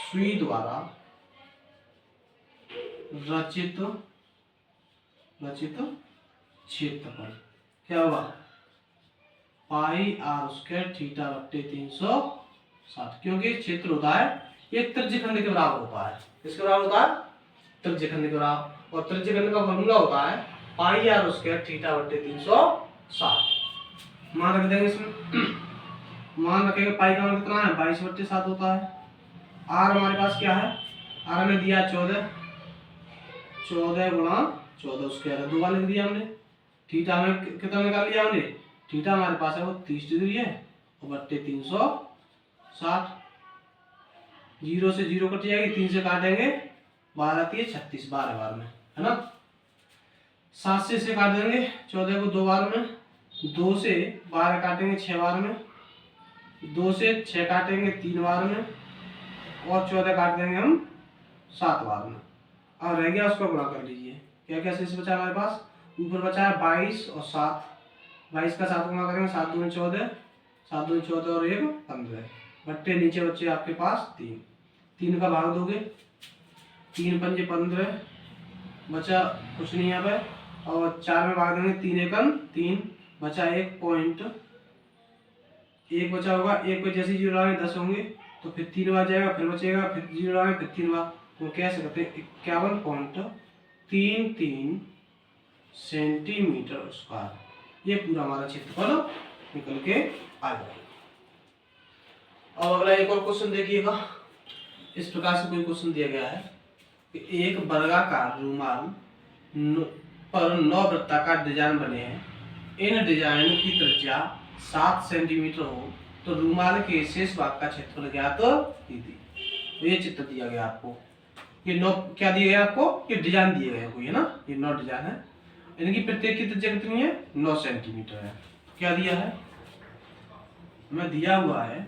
सुई द्वारा रचित क्षेत्रफल क्या होगा? पाई आर स्क्वायर थीटा बट्टे 360, क्योंकि क्षेत्र होता है एक त्रिज्यखंड के बराबर होता है। किसके बराबर होता है? त्रिज्यखंड के बराबर। और त्रिज्यखंड का फॉर्मूला होता है पाई आर स्क्वायर थीटा बट्टे 360। मान रख देंगे इसमें मान रखेंगे पाई का मान कितना है? 22/7 होता है। आर हमारे पास क्या है? आर हमें दिया 14 गुणा 14 स्क्वायर है, 2 बार लिख दिया हमने। थीटा में कितना निकाल लिया हमने? थीटा हमारे पास है वो 30 डिग्री है और बट्टे 360। 0 से 0 कट जाएगी, 3 से काटेंगे 12 तिया 36, 12 बार में है ना। 7 से इसे काट देंगे 14 को 2 बार में, 2 से 12 काटेंगे 6 बार में, 2 से 6 काटेंगे 3 बार में और 14 काट देंगे हम 7 बार में। अब रह गया उसको गुणा कर लीजिए। क्या क्या शेष बचा हमारे पास? ऊपर बचा है 22 और 7। 22 का 7 गुणा करेंगे 7 दूनी 14, 7 दूनी 14 और 1 15 बट्टे नीचे बच्चे आपके पास 3 का भाग दोगे 3 पंजे 15 बचा कुछ नहीं यहाँ पे, और 4 में भाग देंगे 3 एकम 3 बचा 1 पॉइंट 1 बचा होगा। 1 पे जैसे 0 लगाएंगे 10 होंगे, तो फिर 3 बार जाएगा, फिर बचेगा, फिर 0 लगाएंगे, फिर 3 बार, तो कह सकते हैं 51.33 सेंटीमीटर स्क्वायर। ये पूरा हमारा क्षेत्रफल निकल के आ जाएगा। अब अगला एक और क्वेश्चन देखिएगा। इस प्रकार से कोई क्वेश्चन दिया गया है कि एक वर्गाकार रूमाल पर 9 वृत्ताकार डिजाइन बने हैं। इन डिजाइन की त्रिज्या 7 सेंटीमीटर हो तो रूमाल के शेष भाग का क्षेत्रफल ज्ञात कीजिए। तो ये चित्र दिया गया आपको। ये 9 क्या दिया गया आपको? ये डिजाइन दिए गए कोई है ना, ये 9 डिजाइन है। इनकी प्रत्येक की त्रिज्या कितनी है? 9 सेंटीमीटर है। क्या दिया है? हमें दिया हुआ है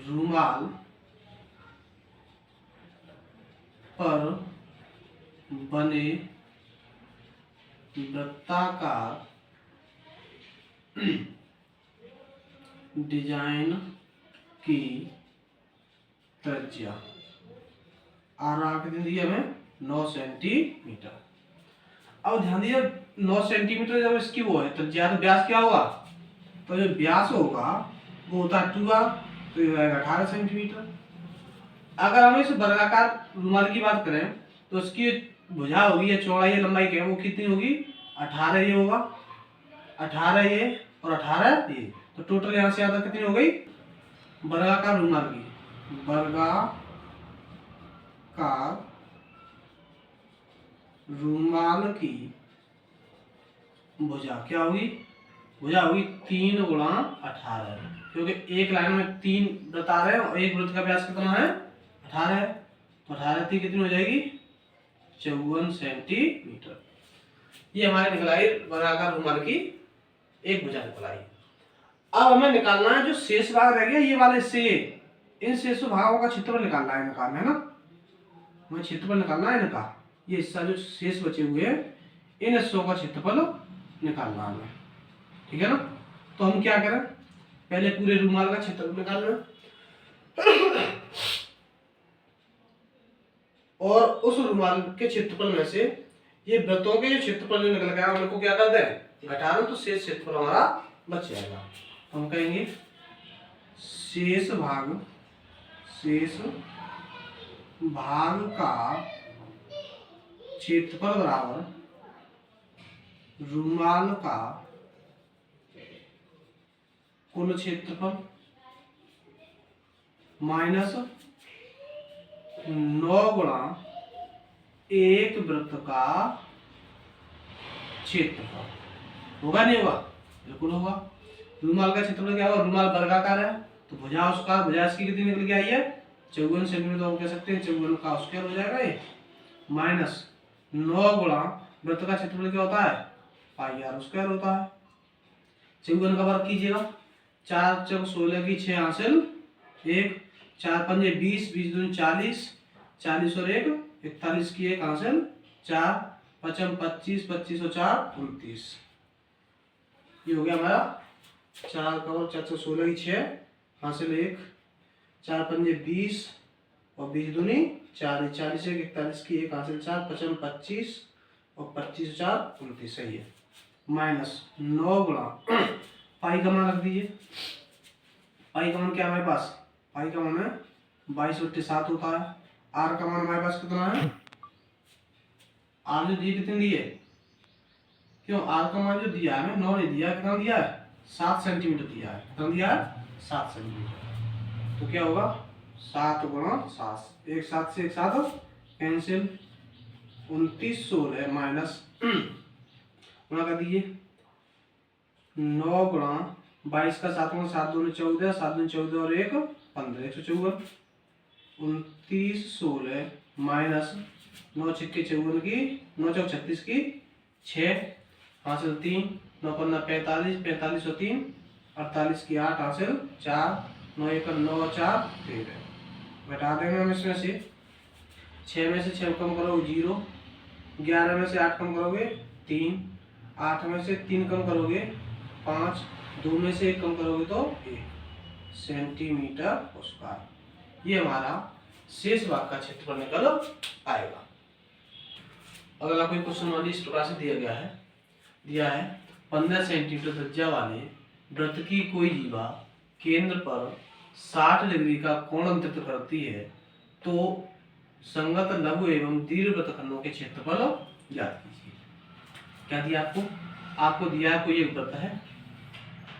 रूमाल पर बने वृत्ताकार डिजाइन की त्रिज्या कितनी दी है हमें? 9 सेंटीमीटर। अब ध्यान दीजिए 9 सेंटीमीटर जब इसकी वो है त्रिज्या, तो व्यास क्या होगा? तो जो व्यास होगा वो होता है 2r, तो ये आएगा 18 सेंटीमीटर। अगर हम इस वर्गाकार रुमाल की बात करें तो उसकी भुजा होगी या चौड़ाई या लंबाई क्या है वो कितनी होगी? 18 ये होगा, 18 ये और 18 ये, तो टोटल यहाँ से आता कितनी हो गई? वर्गाकार रुमाल की भुजा क्या होगी? भुजा होगी 3 गुणा 18, क्योंकि एक लाइन में 3 वृत्त आ रहे हैं और एक वृत्त का व्यास कितना है? 18 है, तो 18 थी कितनी हो जाएगी? 54 सेंटीमीटर। ये हमारे निकलाई वर्गाकार रुमाल की एक भुजा निकलाई। अब हमें निकालना है जो शेष भाग रह गया ये वाले से, इन शेष भागों का क्षेत्रफल निकालना है इनका, है ना। हमें क्षेत्रफल निकालना है इनका, ये हिस्सा जो शेष बचे हुए हैं इन हिस्सों का क्षेत्रफल निकालना है हमें, ठीक है ना। तो हम क्या करें? पहले पूरे रुमाल का क्षेत्रफल निकालना और उस रुमाल के क्षेत्रफल में से ये वृत्तों के जो क्षेत्रफल जो निकल गया उनको क्या कर दें? घटा दो, तो शेष क्षेत्रफल हमारा बच जाएगा। तो हम कहेंगे शेष भाग का क्षेत्रफल बराबर रुमाल का कुल क्षेत्रफल माइनस 9 गुणा एक वृत्त का क्षेत्रफल। होगा नहीं होगा? बिल्कुल होगा। रुमाल का क्षेत्रफल क्या होगा? रुमाल वर्गाकार है तो भुजा उसका भुजा इसकी कितनी निकल के आई है? 54 सेंटीमीटर। तो हम कह सकते हैं 54 का स्क्वायर हो जाएगा ये, माइनस 9 गुणा वृत्त का क्षेत्रफल क्या होता है? पाई आर स्क्वायर होता है। 54 का वर्ग कीजिएगा, 4 चौक 16 की 6 हासिल 1, 4 पंजे 20, 20 दूनी 40, 40 और 1 41 की 1 हासिल 4, 5 25, 25 और 4 29। ये हो गया हमारा 4 का वर्ग 4 चौक 16 की 6 हासिल 1, 4 पंजे 20 और 20 दूनी 4, 40 1 41 की 1 हासिल 4, 5 25 और 25 और 4 29। सही है। माइनस 9 गुणा पाई का मान रख दीजिए। पाई का मान क्या है हमारे पास? पाई का मान है 22/7 होता है। आर का मान हमारे पास कितना है? आर जो दिए कितने दिए? क्यों आर का मान जो दिया है 9 नहीं दिया, कितना दिया है? 7 सेंटीमीटर दिया है। कितना दिया है? 7 सेंटीमीटर। तो क्या होगा? 7 गुणा 7, एक 7 से एक 7 कैंसिल, 29 16 माइनस गुणा कर दीजिए 9 गुणा 22 का 7 गुणा 7 दूनी 14, 7 दूनी 14 और 1 15, 154, 29 16 माइनस 9 छिक्के 54 की 9 चौक 36 की 6 हासिल 3, 9 15 45, 45 और 3 48 की 8 हासिल 4, 9 1 9 4 13। घटा देंगे हम इसमें से 6 में से 6 कम करोगे 0, 11 में से 8 कम करोगे 3, 8 में से 3 कम करोगे 5, 2 में से 1 कम करोगे तो 1 सेंटीमीटर स्क्वायर। ये हमारा शेष भाग का क्षेत्रफल निकल आएगा। अगर आपको क्वेश्चन वाली इस प्रकार से दिया है 15 सेंटीमीटर त्रिज्या वाले वृत्त की कोई जीवा केंद्र पर 60 डिग्री का कोण अंतरित करती है तो संगत लघु एवं दीर्घ वृत्तखंडों के क्षेत्रफल ज्ञात कीजिए। क्या दिया आपको? आपको दिया है कोई एक वृत्त है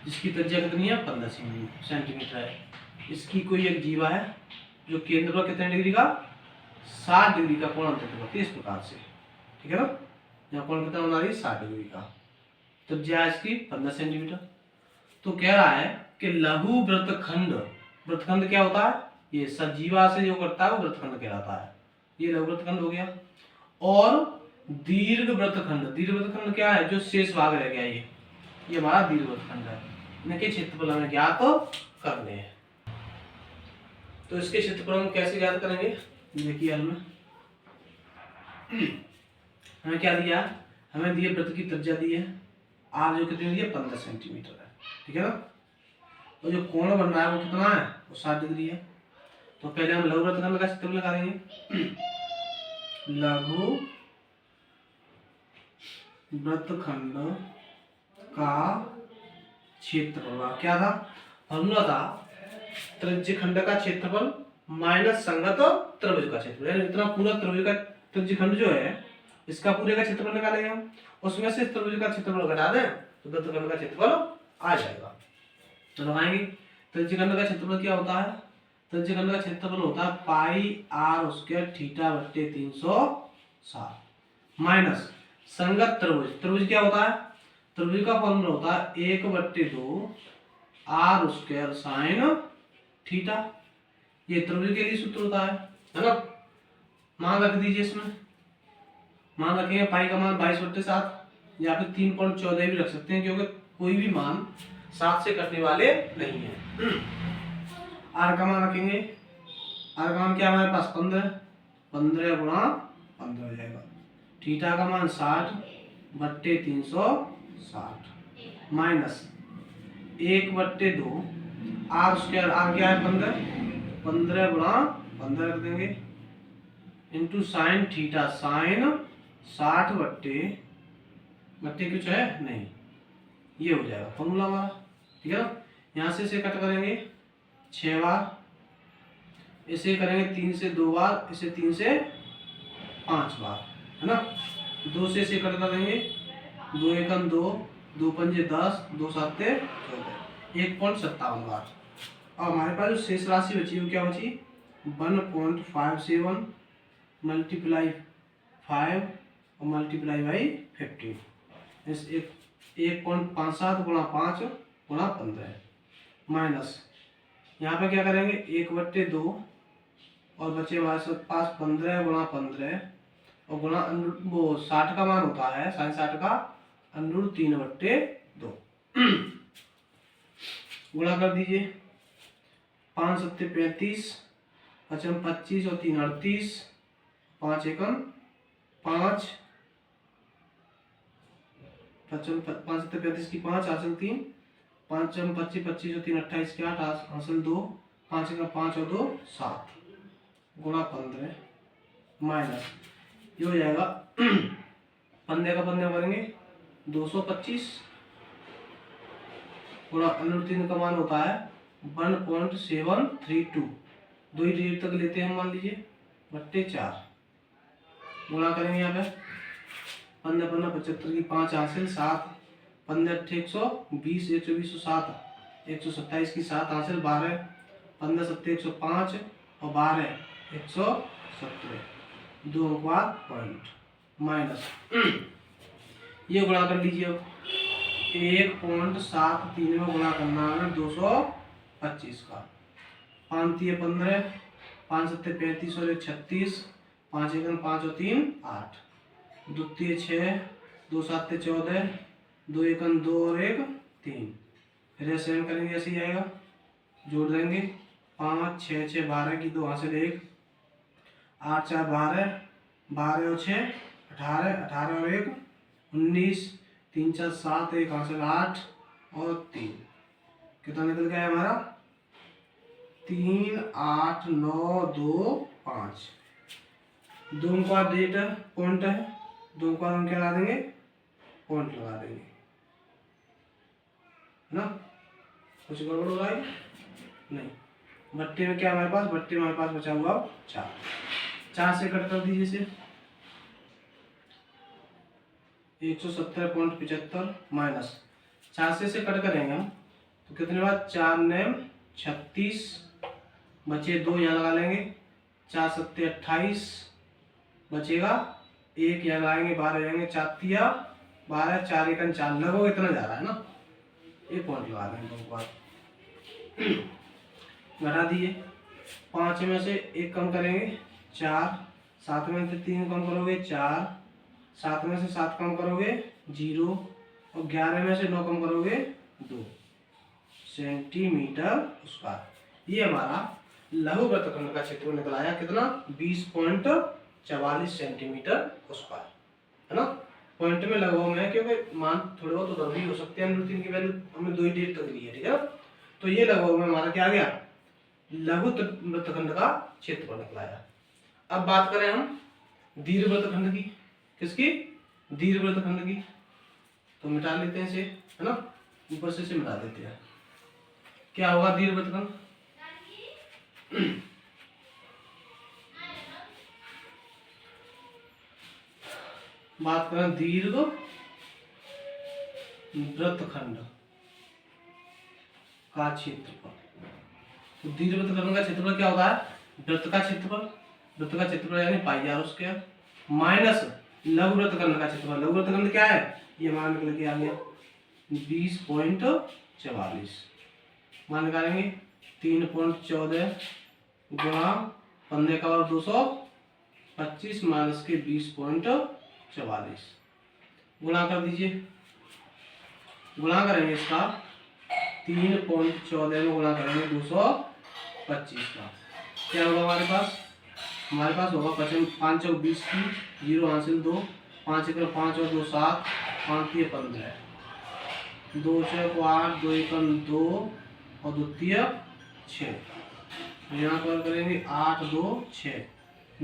जिसकी त्रिज्या कितनी है? 15 सेंटीमीटर है। इसकी कोई एक जीवा है जो केंद्र पर कितने डिग्री का? 60 डिग्री का कोण अंतरित करती है, इस प्रकार से। ठीक है ना? यहाँ कोण कितना बना रही है? 60 डिग्री का। त्रिज्या है इसकी 15 सेंटीमीटर। तो कह रहा है कि लघु वृत्तखंड, वृत्तखंड क्या होता है? ये सजीवा से जो करता है वो वृत्तखंड कहलाता है। ये लघु वृत्तखंड हो गया। और दीर्घ वृत्तखंड, दीर्घ वृत्तखंड क्या है? जो शेष भाग रह गया ये हमारा दीर्घ वृत्तखंड है। इनके क्षेत्रफल हमें ज्ञात करने हैं। तो इसके क्षेत्रफल हम कैसे ज्ञात करेंगे? देखिए हमें क्या दिया? हमें दिए वृत्त की त्रिज्या दी है आर जो कितनी दी है? 15 सेंटीमीटर है। ठीक है ना? तो जो कोण बन रहा है वो कितना है? वो 60 डिग्री है। तो पहले हम लघु वृत्तखंड का क्षेत्रफल निकालेंगे। लघु वृत्तखंड का क्षेत्रफल क्या था? फॉर्मूला था त्रिज्य खंड का क्षेत्रफल माइनस संगत त्रिभुज का क्षेत्रफल। यानी इतना पूरा त्रिभुज का त्रिज्य खंड जो है इसका पूरे का क्षेत्रफल निकालेंगे हम, उसमें से त्रिभुज का क्षेत्रफल घटा दें तो वृत्तखंड का क्षेत्रफल आ जाएगा। तो लगाएंगे त्रिज्य खंड का क्षेत्रफल क्या होता है? त्रिज्य खंड का क्षेत्रफल होता है पाई आर स्क्वायर थीटा बट्टे 360 माइनस संगत त्रिभुज। त्रिभुज क्या होता है? त्रिभुज का फॉर्मूला होता है 1/2 आर स्क्वायर साइन थीटा। ये त्रिभुज के लिए सूत्र होता है ना? मान रख दीजिए इसमें, मान रखेंगे पाई का मान 22/7 या फिर 3.14 भी रख सकते हैं क्योंकि कोई भी मान 7 से कटने वाले नहीं है। आर का मान रखेंगे, आर का मान क्या हमारे पास 15 गुणा 15 हो जाएगा। थीटा का मान 60/360 माइनस 1/2 आर स्क्वायर, आर क्या है 15 गुणा 15 रख देंगे इंटू साइन थीटा, साइन 60 बट्टे कुछ है नहीं, ये हो जाएगा फॉर्मूला हमारा। ठीक है ना? यहाँ से इसे कट करेंगे 6 बार, इसे करेंगे 3 से 2 बार, इसे 3 से 5 बार, है ना? 2 से इसे कट कर देंगे 2 एकम 2, 2 पंजे 10, 2 साते 14, 1.57 बार। अब हमारे पास जो शेष राशि बची वो क्या बची? 1.57 मल्टीप्लाई 5 और मल्टीप्लाई बाई 15। इस 1.57 गुणा 5 गुणा 15 माइनस यहाँ पे क्या करेंगे 1/2 और बचे हमारे पास 15 गुणा 15 और गुणा वो 60 का मान होता है sin 60 का √3/2 गुणा कर दीजिए 5 सत्ते 35 पचम 25 और 3 38 5 एकम 5 पचम 5 सत्ते 35 की 5 हासिल 3 5 25 25 और 3 28 की 8 हासिल 2 5 एकम 5 और 2 7 गुणा 15 माइनस ये हो जाएगा 15 का 15 करेंगे 225 गुणा √3 का मान होता है 1.732 दो ही डिजिट तक लेते हैं मान लीजिए बट्टे 4 गुणा करेंगे यहाँ पे 15 15 75 की 5 हासिल 7 15 120 120 7 127 की 7 हासिल 12 15 7 105 और 12 117 2 अंक बाद पॉइंट माइनस ये गुणा कर लीजिए 1.73 में गुणा करना है 225 का 5 3 15 5 7 35 और 1 36 5 1 5 और 3 8 2 3 6 2 7 14 2 1 2 और 1 3 फिर सेम करेंगे ऐसे ही आएगा जोड़ देंगे 5 6 6 12 की 2 हासिल 1 8 4 12 12 और 6 18 18 और 1 19 3 4 7 1 हासिल 8 और 3 कितना निकल गया है हमारा 3 8 9 2 5 2 का डेट पॉइंट है 2 का हम क्या लगा देंगे पॉइंट लगा देंगे ना कुछ गड़बड़ हो रहा है नहीं बट्टे में क्या हमारे पास बट्टे में हमारे पास बचा हुआ 4 से कट कर दीजिए इसे 170.75 माइनस 4 से कट करेंगे हम तो कितने बाद 4 नेम 36 बचे 2 यहाँ लगा लेंगे 4 सत्ते 28 बचेगा 1 यहाँ लगाएंगे 12 जाएंगे 4 तिया 12 4 1 4 लगभग इतना जा रहा है ना एक पॉइंट लगा देंगे दो बार घटा दिए 5 में से 1 कम करेंगे 4 7 में से 3 कम करोगे 4 7 में से 7 कम करोगे 0 और 11 में से 9 कम करोगे 2 सेंटीमीटर स्क्वायर ये हमारा लघु वृत्तखंड का क्षेत्रफल निकल आया कितना 20.44 सेंटीमीटर स्क्वायर है ना पॉइंट में लगभग में है क्योंकि मान थोड़े बहुत उधर भी हो सकते हैं √3 की वैल्यू हमने 2 ही डेट तक ली है ठीक है तो ये लगभग में हमारा क्या आ गया लघु वृत्तखंड का क्षेत्रफल निकल आया अब बात करें हम दीर्घ वृत्तखंड की किसकी दीर्घ वृत्तखंड की तो मिटा लेते हैं इसे है ना ऊपर से मिटा देते हैं क्या होगा दीर्घ वृत्तखंड बात करें दीर्घ वृत्तखंड का क्षेत्रफल तो दीर्घ वृत्तखंड का क्षेत्रफल क्या होता है वृत्त का क्षेत्रफल यानी पाई आर स्क्वायर माइनस लघु वृत्तखंड का क्षेत्रफल लघु वृत्तखंड क्या है ये मान निकल के आ गया 20.44 मान निकालेंगे 3.14 गुणा 15 का 225 माइनस के 20.44 गुणा कर दीजिए गुणा करेंगे इसका 3.14 में गुणा करेंगे 225 का क्या होगा हमारे पास होगा 5 और 20 की 0 हासिल 2 5 1 5 और 2 7 5 3 15 2 6 8 2 1 2 और 2 3 6 यहाँ पर करेंगे 8 2 6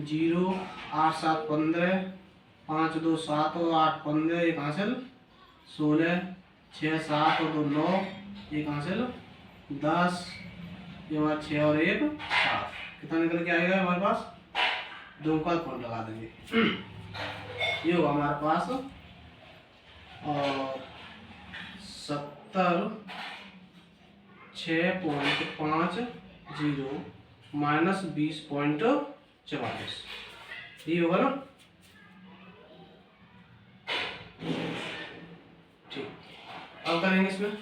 0 8 7 15 5 2 7 और 8 15 1 हासिल 16 6 7 और 2 9 1 हासिल 10 ये हमारा 6 और 1 7 कितना निकल के आएगा हमारे पास 2 का पॉइंट लगा देंगे ये होगा हमारे पास और 76.50 माइनस 20.44 ये होगा ना अब करेंगे इसमें,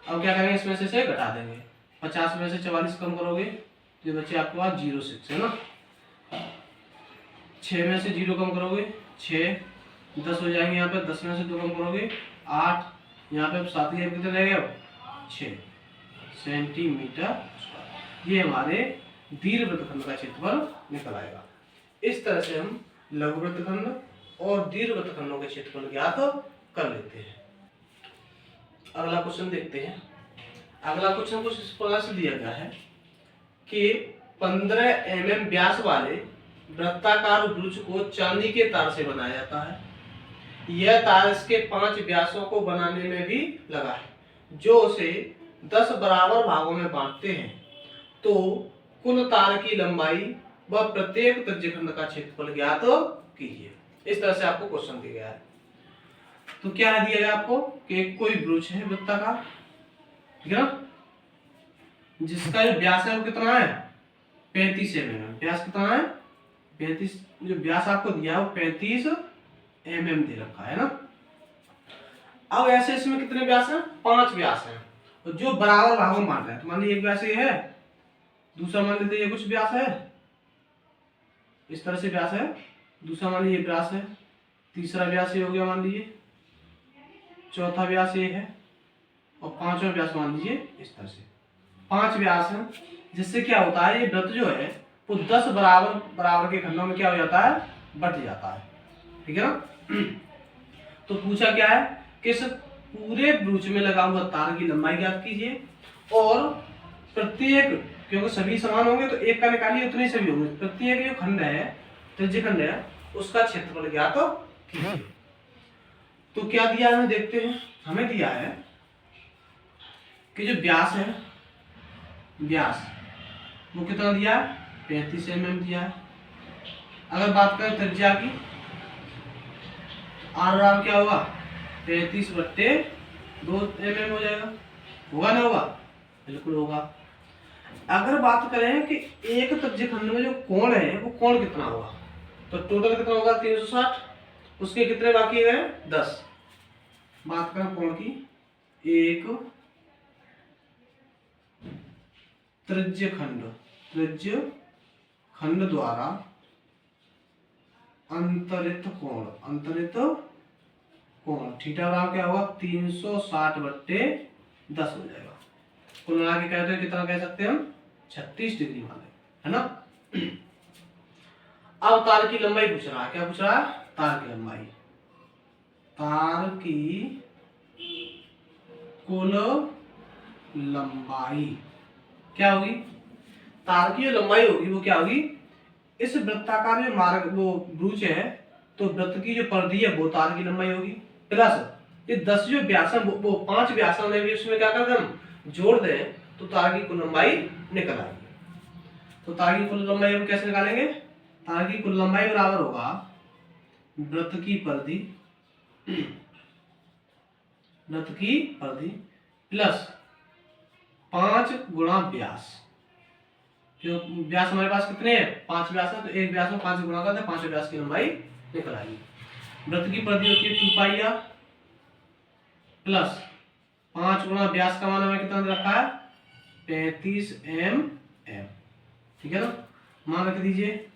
अब क्या करेंगे, इसमें से घटा देंगे। 50 में से 44 कम करोगे तो ये बच्चे आपके पास 06 है ना। 6 में से 0 कम करोगे 6, 10 हो जाएंगे यहाँ पे। 10 में से 2 कम करोगे 8, यहाँ पे 7 ही कितने रह गए अब 6 सेंटीमीटर। ये हमारे दीर्घवृत्तखंड का क्षेत्रफल निकल आएगा। इस तरह से हम लघु वृत्तखंड और दीर्घवृत्तखंडों के क्षेत्रफल ज्ञात कर लेते हैं। अगला क्वेश्चन देखते हैं। अगला क्वेश्चन कुछ इस प्रकार से दिया गया है कि 15 mm व्यास वाले वृत्ताकार वृक्ष को चांदी के तार से बनाया जाता है। यह तार इसके 5 व्यासों को बनाने में भी लगा है, जो उसे 10 बराबर भागों में बांटते हैं। तो कुल तार की लंबाई व प्रत्येक त्रिज्यखंड का क्षेत्रफल ज्ञात कीजिए। इस तरह से आपको क्वेश्चन दिया गया है। तो क्या दिया गया आपको कि कोई वृक्ष है वृत्ताकार, ठीक है ना, जिसका जो व्यास है वो कितना है 35 mm। व्यास कितना है 35, जो व्यास आपको दिया है वो 35 mm दे रखा है ना। अब ऐसे इसमें कितने व्यास हैं, 5 व्यास हैं, तो जो बराबर भागों में बांट रहे हैं। तो मान लीजिए एक व्यास ये है, दूसरा मान लीजिए ये कुछ व्यास है, इस तरह से व्यास है, दूसरा मान लीजिए व्यास है, तीसरा व्यास ये हो गया मान लीजिए, चौथा व्यास ये है, और 5वां व्यास मान लीजिए इस तरह से। 5 व्यास हैं, जिससे क्या होता है ये वृत्त जो है वो 10 बराबर के खंडों में क्या हो जाता है, बट जाता है, ठीक है ना। तो पूछा क्या है कि इस पूरे वृक्ष में लगा हुआ तार की लंबाई ज्ञात कीजिए, और प्रत्येक, क्योंकि सभी समान होंगे तो एक का निकालिए, उतने सभी होंगे, प्रत्येक जो खंड है त्रिज्यखंड है उसका क्षेत्रफल ज्ञात कीजिए। तो क्या दिया है देखते हैं। हमें दिया है कि जो व्यास है, व्यास वो कितना दिया है 35 mm दिया है। अगर बात करें त्रिज्या की, आर क्या होगा 35/2 mm हो जाएगा, होगा ना, होगा, बिल्कुल होगा। अगर बात करें कि एक त्रिज्यखंड में जो कोण है वो कोण कितना होगा, तो टोटल कितना होगा 360, उसके कितने बाकी है 10। बात करें कोण की, एक त्रिज्यखंड द्वारा अंतरित कोण थीटा बराबर क्या होगा 360/10 हो जाएगा। कुल मिला के कहते हैं कितना कह सकते हैं हम 36 डिग्री माने, है ना। अब तार की लंबाई पूछ रहा है, क्या पूछ रहा है, तार की लंबाई। तार की कुल लंबाई क्या होगी, तार की जो लंबाई होगी वो क्या होगी, इस वृत्ताकार जो मार्ग वो वृक्ष है तो वृत्त की जो परिधि है वो तार की लंबाई होगी, प्लस ये 10 जो व्यास वो 5 व्यास में भी उसमें क्या करते हम जोड़ दें तो तार की कुल लंबाई निकल आएगी। तो तार की कुल लंबाई हम कैसे निकालेंगे, तार की कुल लंबाई बराबर होगा वृत्त की परिधि प्लस 5 गुणा व्यास। जो व्यास हमारे पास कितने हैं 5 व्यास है, तो एक व्यास में 5 गुणा करते हैं, 5 व्यास की लंबाई निकल आएगी। वृत्त की परिधि होती है 2πr प्लस 5 गुणा व्यास का मान हमें कितना रखा है 35 mm, ठीक है ना। मान रख दीजिए,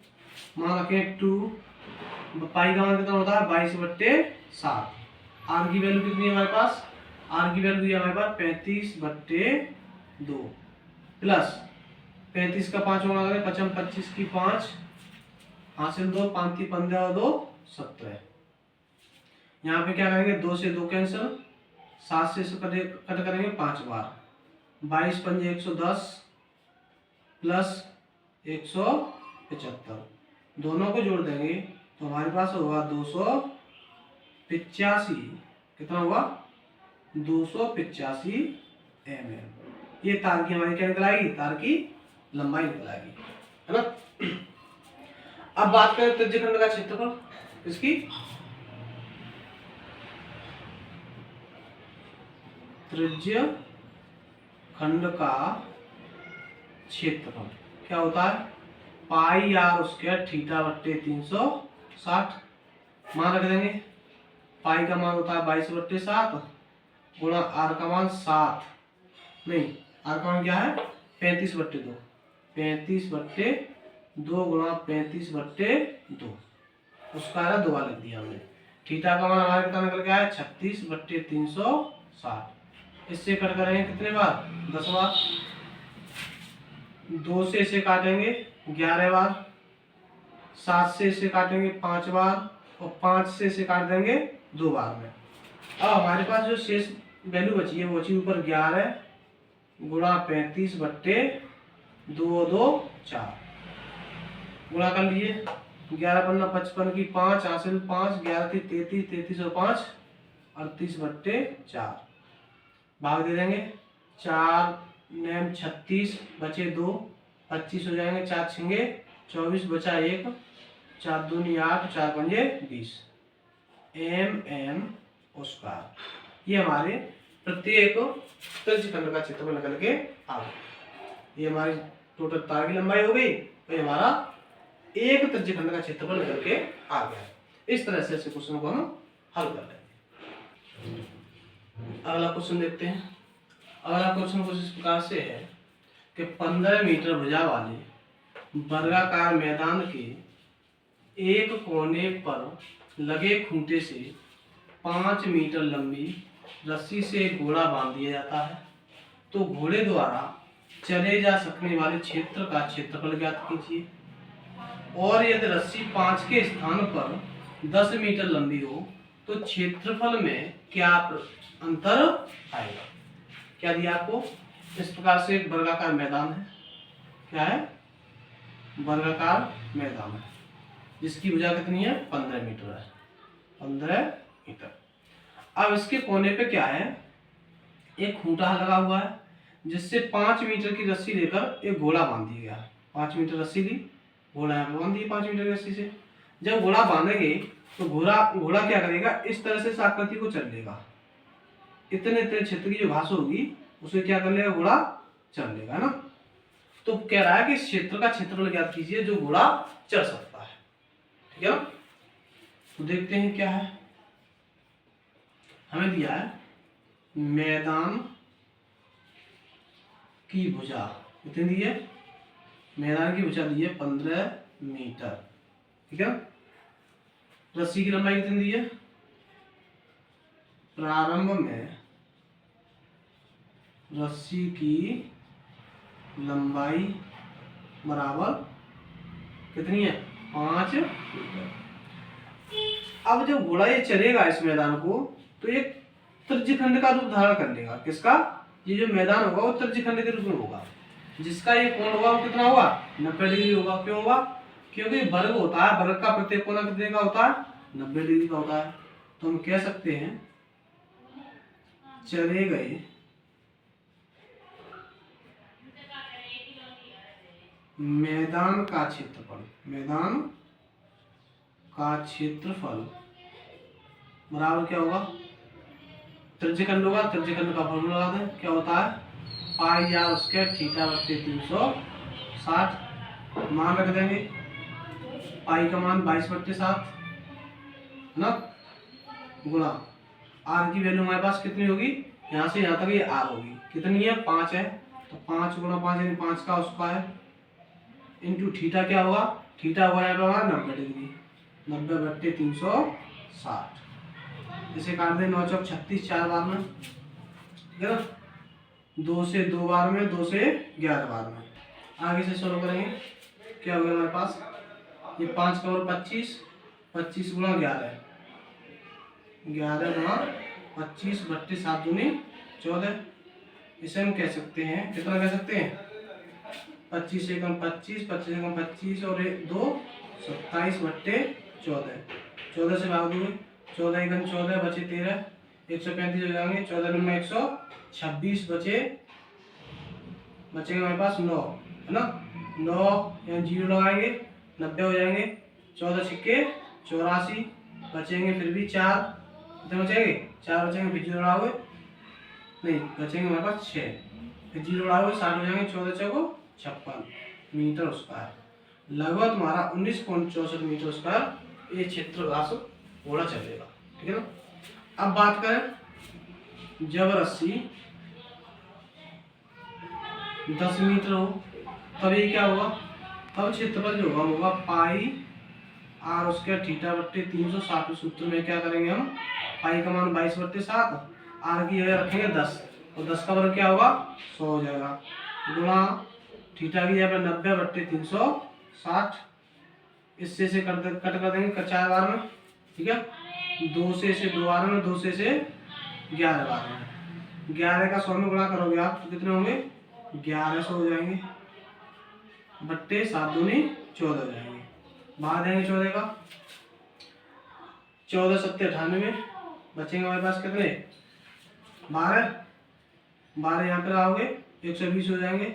मान रखें 2, पाई का मान कितना होता है 22/7। आर की वैल्यू कितनी है हमारे पास, आर की वैल्यू है हमारे पास 35/2 प्लस 35 का 5 गुणा करें 55, 25 की 5 हासिल 2, 5 की 15 और 2 17। यहाँ पे क्या करेंगे 2 से 2 कैंसिल, 7 से कट करेंगे 5 बार, 22 पंजे 110 प्लस 175, दोनों को जोड़ देंगे तो हमारे पास होगा 285, कितना होगा 285 mm। ये तार की हमारी क्या निकल आएगी, तार की लंबाई निकल आएगी, है ना। अब बात करें त्रिज्यखंड का क्षेत्रफल, इसकी त्रिज्यखंड का क्षेत्रफल क्या होता है πr² θ/360। मान रख देंगे, पाई का मान होता है 22/7 गुणा आर का मान 7, नहीं आर का मान क्या है 35/2, 35/2 गुणा 35/2, उसका है 2 बार लिख दिया हमने। थीटा का मान हमारे कितना निकल गया है 36/360। इससे कट करेंगे कितने बार 10 बार, 2 से इसे काटेंगे 11 बार, 7 से इसे काटेंगे 5 बार और 5 से इसे काट देंगे 2 बार में। अब हमारे पास जो शेष वैल्यू बची है वो बची ऊपर 11 गुणा 35/224 गुणा कर लिए। 11 पन्ना 55 की 5 हासिल 5, 11 थी 33, 33 और 5 38/4 भाग दे देंगे। 4 नेम 36 बचे 2, 25 हो जाएंगे, 4 छिंगे 24 बचा 1, 4 दूनी 8, 4 पंजे 20 mm स्क्वायर। ये हमारे प्रत्येक त्रिज्यखंड का क्षेत्रफल निकल के आ गया। ये हमारी टोटल तार की लंबाई हो गई, तो ये हमारा एक त्रिज्यखंड का क्षेत्रफल निकल के आ गया। इस तरह से ऐसे क्वेश्चन को हम हल कर लेंगे। अगला क्वेश्चन देखते हैं। अगला क्वेश्चन कुछ इस प्रकार से है कि 15 मीटर भुजा वाले वर्गाकार मैदान के एक कोने पर लगे खूंटे से 5 मीटर लंबी रस्सी से एक घोड़ा बांध दिया जाता है। तो घोड़े द्वारा चले जा सकने वाले क्षेत्र का क्षेत्रफल ज्ञात कीजिए। और यदि रस्सी 5 के स्थान पर 10 मीटर लंबी हो तो क्षेत्रफल में क्या अंतर आएगा। क्या दिया आपको, इस प्रकार से एक वर्गाकार मैदान है, क्या है वर्गाकार मैदान है जिसकी भुजा कितनी है 15 मीटर है, 15 मीटर। अब इसके कोने पे क्या है, एक खूंटा लगा हुआ है जिससे 5 मीटर की रस्सी लेकर एक घोड़ा बांध दिया गया है। 5 मीटर रस्सी ली, घोड़ा यहाँ पे बांध दिया 5 मीटर की रस्सी से। जब घोड़ा बांधेंगे तो घोड़ा क्या करेगा, इस तरह से इस आकृति को चल लेगा। इतने इतने क्षेत्र की जो घास होगी उसे क्या कर लेगा, घोड़ा चल लेगा, है ना। तो कह रहा है कि इस क्षेत्र का क्षेत्रफल ज्ञात कीजिए जो घोड़ा चल सकता है, ठीक है ना। तो देखते हैं क्या है। हमें दिया है मैदान की भुजा कितनी दी है, मैदान की भुजा दी है 15 मीटर, ठीक है। रस्सी की लंबाई कितनी दी है, प्रारंभ में रस्सी की लंबाई बराबर कितनी है 5 मीटर। अब जब घोड़ा ये चलेगा इस मैदान को तो एक त्रिज्यखंड का रूप धारण कर लेगा। किसका, ये जो मैदान होगा वो त्रिज्यखंड के रूप में होगा, जिसका ये कोण होगा वो कितना होगा 90 डिग्री होगा। क्यों होगा, क्योंकि वर्ग होता है, वर्ग का प्रत्येक कोण कितने का होता है 90 डिग्री का होता है। तो हम कह सकते हैं चले गए मैदान का क्षेत्रफल, मैदान का क्षेत्रफल बराबर क्या होगा, त्रिज्यखंड होगा, त्रिज्यखंड का फॉर्मूला लगा दें, क्या होता है पाई आर स्क्वायर थीटा बटे 360। मान रख देंगे, पाई का मान 22/7 ना, गुणा आर की वैल्यू हमारे पास कितनी होगी, यहाँ से यहाँ तक ये आर होगी, कितनी है 5 है, तो 5 गुणा 5 यानी 5 का स्क्वायर इंटू थीटा क्या होगा, थीटा होगा यहाँ पे हमारा 90 डिग्री, 90/360। इसे काट दें 9 चौक 36 4 बार में, ठीक है ना, 2 से 2 बार में, 2 से 11 बार में। आगे से सोल्व करेंगे, क्या होगा हमारे पास, ये 5 का और 25, 25 गुणा 11, 11 गुणा 25 बट्टे 7 दूनी 14। इसे हम कह सकते हैं, कितना कह सकते हैं 25 एकम 25, 25 एकम 25 और 2 27/14, 14 से भाग दोगे, 14 एकम 14 बचे 13, 135 हो जाएंगे, 14 में 126 बचेंगे हमारे पास 9, है ना, 9 यहाँ 0 लगाएंगे 90 हो जाएंगे, 14 छिक्के 84 बचेंगे, फिर भी 4 कितने बचेंगे 4 बचेंगे, फिर 0 लगाओगे नहीं बचेंगे हमारे पास 6, फिर 0 लगाओगे 60 हो जाएंगे, 14 चौको 56 मीटर स्क्वायर। लगभग तुम्हारा 19.64 मीटर स्क्वायर ये क्षेत्र घास घोड़ा चलेगा, ठीक है ना। अब बात करें जब रस्सी 10 मीटर हो तब ये क्या होगा, तब क्षेत्रफल जो होगा पाई आर उसके थीटा बट्टे 360 सूत्र में क्या करेंगे हम, पाई का मान 22/7, आर की जगह रखेंगे 10 और 10 का वर्ग क्या होगा 100 हो जाएगा, गुणा थीटा की जगह 90/360, इससे से कट कर देंगे 4 बार में, ठीक है, 2 से 2 बार में, 2 से 11 बार में, 11 का 100 में गुणा करोगे आप तो कितने होंगे 1100 हो जाएंगे, बट्टे 7 दूनी 14 हो जाएंगे, बाहर देंगे 14 का, 14 7 98, बचेंगे हमारे पास कितने 12, 12 यहाँ पे आओगे 120 हो जाएंगे,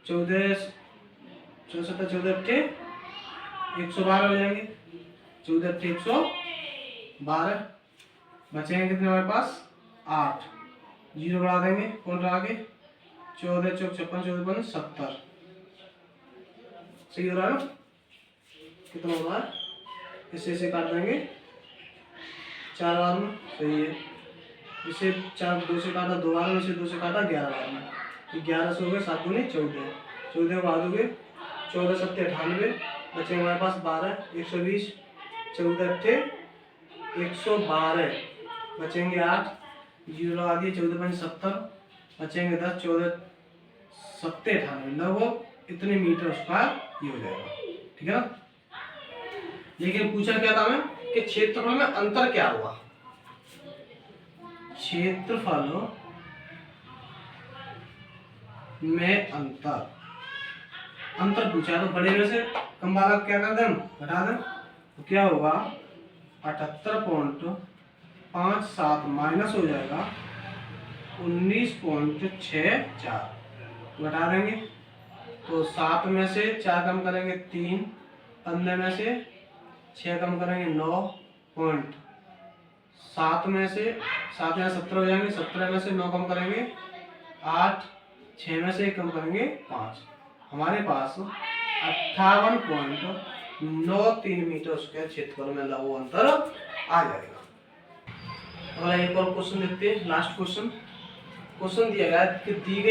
14 7 14 अट्ठे 112 हो जाएंगे, 14 अट्ठे 112, बचेंगे कितने हमारे पास 8, जीरो बढ़ा देंगे, कौन रहा आगे 14 चौक 56 14 70, सही हो रहा है ना, कितना हो रहा है, इसे काट देंगे 4 बार में, सही है, इसे 2 से काटा 2 बार में, इसे 2 से काटा 11 बार में, 11 से हो गए 7 दूनी 14, 14 को बाद हो गए 14 7 98, बचेंगे हमारे पास 12 120, 14 अट्ठे 112, बचेंगे 8, जीरो लगा दिए, 14 5 70, बचेंगे 10, 14 7 98, लगभग इतने मीटर स्क्वायर ये हो जाएगा, ठीक है ना। लेकिन पूछा क्या था हमें कि क्षेत्रफल में अंतर क्या हुआ, क्षेत्रफल में अंतर पूछा, तो बड़े में से कम वाला क्या कर दें, घटा दें, तो क्या होगा 78.57 माइनस हो जाएगा 19.64, घटा देंगे तो 7 में से 4 कम करेंगे 3, 15 में से 6 कम करेंगे 9 पॉइंट, 7 में से 7 या 17 हो जाएंगे, 17 में से 9 कम करेंगे 8, 6 में से 1 कम करेंगे 5, हमारे पास 58.93 मीटर स्क्वायर क्षेत्रफल में लघु अंतर आ जाएगा। अगला एक और क्वेश्चन देखते हैं, लास्ट क्वेश्चन दिया गया कि दी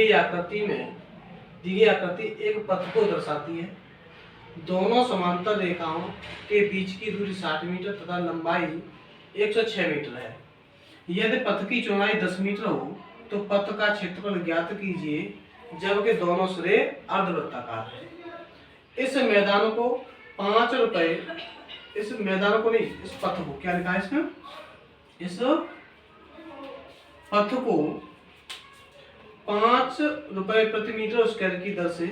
गई आकृति एक पथ को दर्शाती है, दोनों समांतर रेखाओं के बीच की दूरी 60 मीटर तथा लंबाई 106 मीटर है, यदि पथ की चौड़ाई 10 मीटर हो तो पथ का क्षेत्रफल ज्ञात कीजिए जबकि दोनों सिरे अर्धवृत्ताकार है। इस मैदान को 5 रुपए, इस मैदान को नहीं, इस पथ को क्या लिखा है इसमें, इस पथ को 5 रुपए प्रति मीटर स्क्वायर की दर से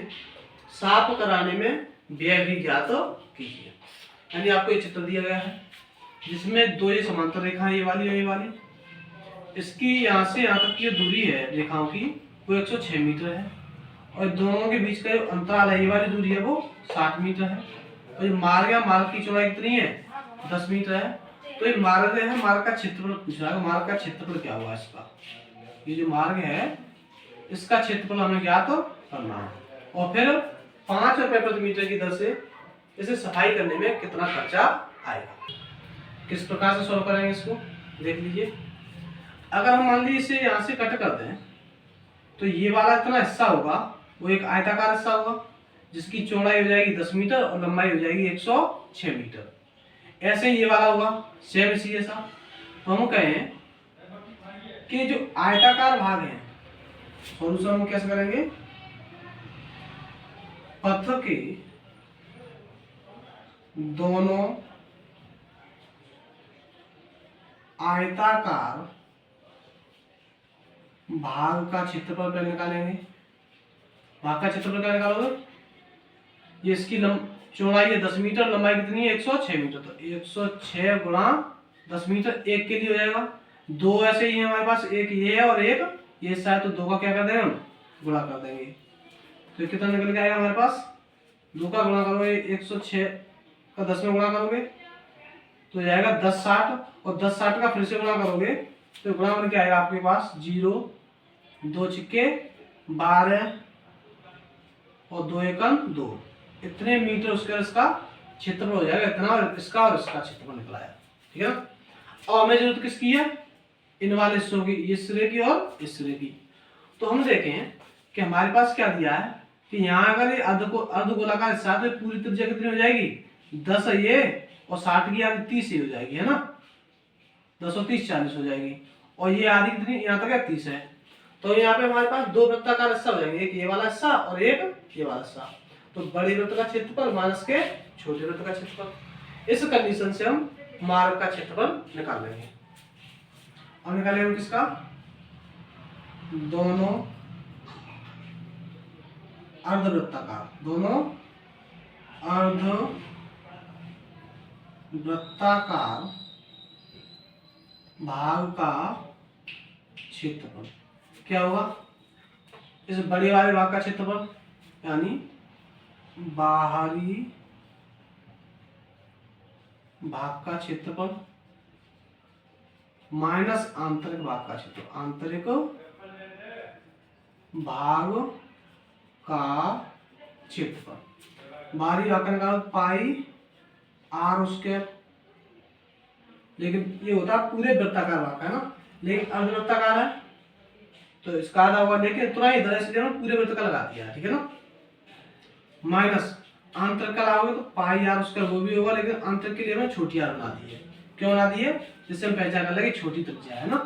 साफ कराने में व्यय भी ज्ञात कीजिए। यानी आपको ये चित्र दिया गया है जिसमें 2 ये समांतर रेखा है, ये वाली और ये वाली, इसकी यहाँ से यहाँ तक की जो दूरी है रेखाओं की वो 106 मीटर है और दोनों के बीच का जो अंतराल है ये वाली दूरी है वो 60 मीटर है, और जो मार्ग है, मार्ग की चौड़ाई कितनी है 10 मीटर है, तो ये मार्ग है, मार्ग का क्षेत्रफल पूछ रहा है, मार्ग का क्षेत्रफल क्या हुआ इसका, ये जो मार्ग है इसका क्षेत्रफल हमें ज्ञात करना है, और फिर 5 रुपए प्रति मीटर की दर से इसे सफाई करने में कितना खर्चा आएगा। किस प्रकार से सॉल्व करेंगे इसको देख लीजिए। अगर हम मान लीजिए इसे यहाँ से कट कर दें तो ये वाला इतना हिस्सा होगा वो एक आयताकार हिस्सा होगा जिसकी चौड़ाई हो जाएगी 10 मीटर और लंबाई हो जाएगी 106 मीटर। ऐसे ही ये वाला होगा सेम इसी जैसा। तो हम कहें कि जो आयताकार भाग है सॉल्यूशन हम कैसे करेंगे, पथ के दोनों आयताकार भाग का क्षेत्रफल पहले निकालेंगे। भाग का क्षेत्रफल क्या निकालोगे, ये इसकी चौड़ाई है 10 मीटर, लंबाई कितनी है 106 मीटर, तो 106 गुणा 10 मीटर, एक के लिए हो जाएगा। 2 ऐसे ही है हमारे पास, एक ये है और एक ये शायद, तो 2 का क्या कर देंगे हम गुणा कर देंगे, तो कितना निकल के आएगा हमारे पास, 2 का गुणा करोगे 106 का 10 में गुणा करोगे तो जाएगा 10 60, और 10 60 का फिर से गुणा करोगे तो गुणा करके आएगा आपके पास 0 2 छिक्के 12 और 2 एकम 2, इतने मीटर उसका इसका क्षेत्रफल हो जाएगा इतना, और इसका क्षेत्रफल निकला है, ठीक है ना। और हमें जरूरत किसकी है, इन वाले हिस्सों की, इस सिरे की और इस सिरे की। तो हम देखें कि हमारे पास क्या दिया है कि यहाँ अगर ये अर्ध गोलाकार हिस्सा है तो पूरी त्रिज्या कितनी हो जाएगी, 10 है ये, और 60 की आधी 30 ही हो जाएगी, है ना, 10 और 30 40 हो जाएगी, और ये आधी कितनी यहाँ तक है 30 है। तो यहाँ पे हमारे पास दो वृत्ताकार हिस्सा हो जाएंगे, एक ये वाला हिस्सा और एक ये वाला हिस्सा। तो बड़े वृत्त का क्षेत्रफल माइनस के छोटे वृत्त का क्षेत्रफल। इस कंडीशन से हम मार्ग का क्षेत्रफल निकाल लेंगे। अब निकालेंगे किसका, दोनों अर्धवृत्ताकार, दोनों अर्धवृत्ताकार भाग का क्षेत्रफल क्या होगा, इस बड़े वाले भाग का क्षेत्रफल यानी बाहरी भाग का क्षेत्रफल माइनस आंतरिक भाग का क्षेत्रफल, आंतरिक भाग का क्षेत्रफल। बाहरी भाग का निकालो पाई आर स्क्वायर, लेकिन ये होता है पूरे वृत्ताकार भाग का, है ना, लेकिन अर्धवृत्ताकार है तो इसका आधा होगा, लेकिन इतना ही इधर इसलिए हम पूरे वृत्त का लगा दिया, ठीक है ना। माइनस आंतरिक का लगाओगे तो पाई आर स्क्वायर वो भी होगा, लेकिन आंतरिक के लिए हमने छोटी आर बना दी है। क्यों बना दी है, जिससे हम पहचान कर लेंगे छोटी त्रिज्या है ना।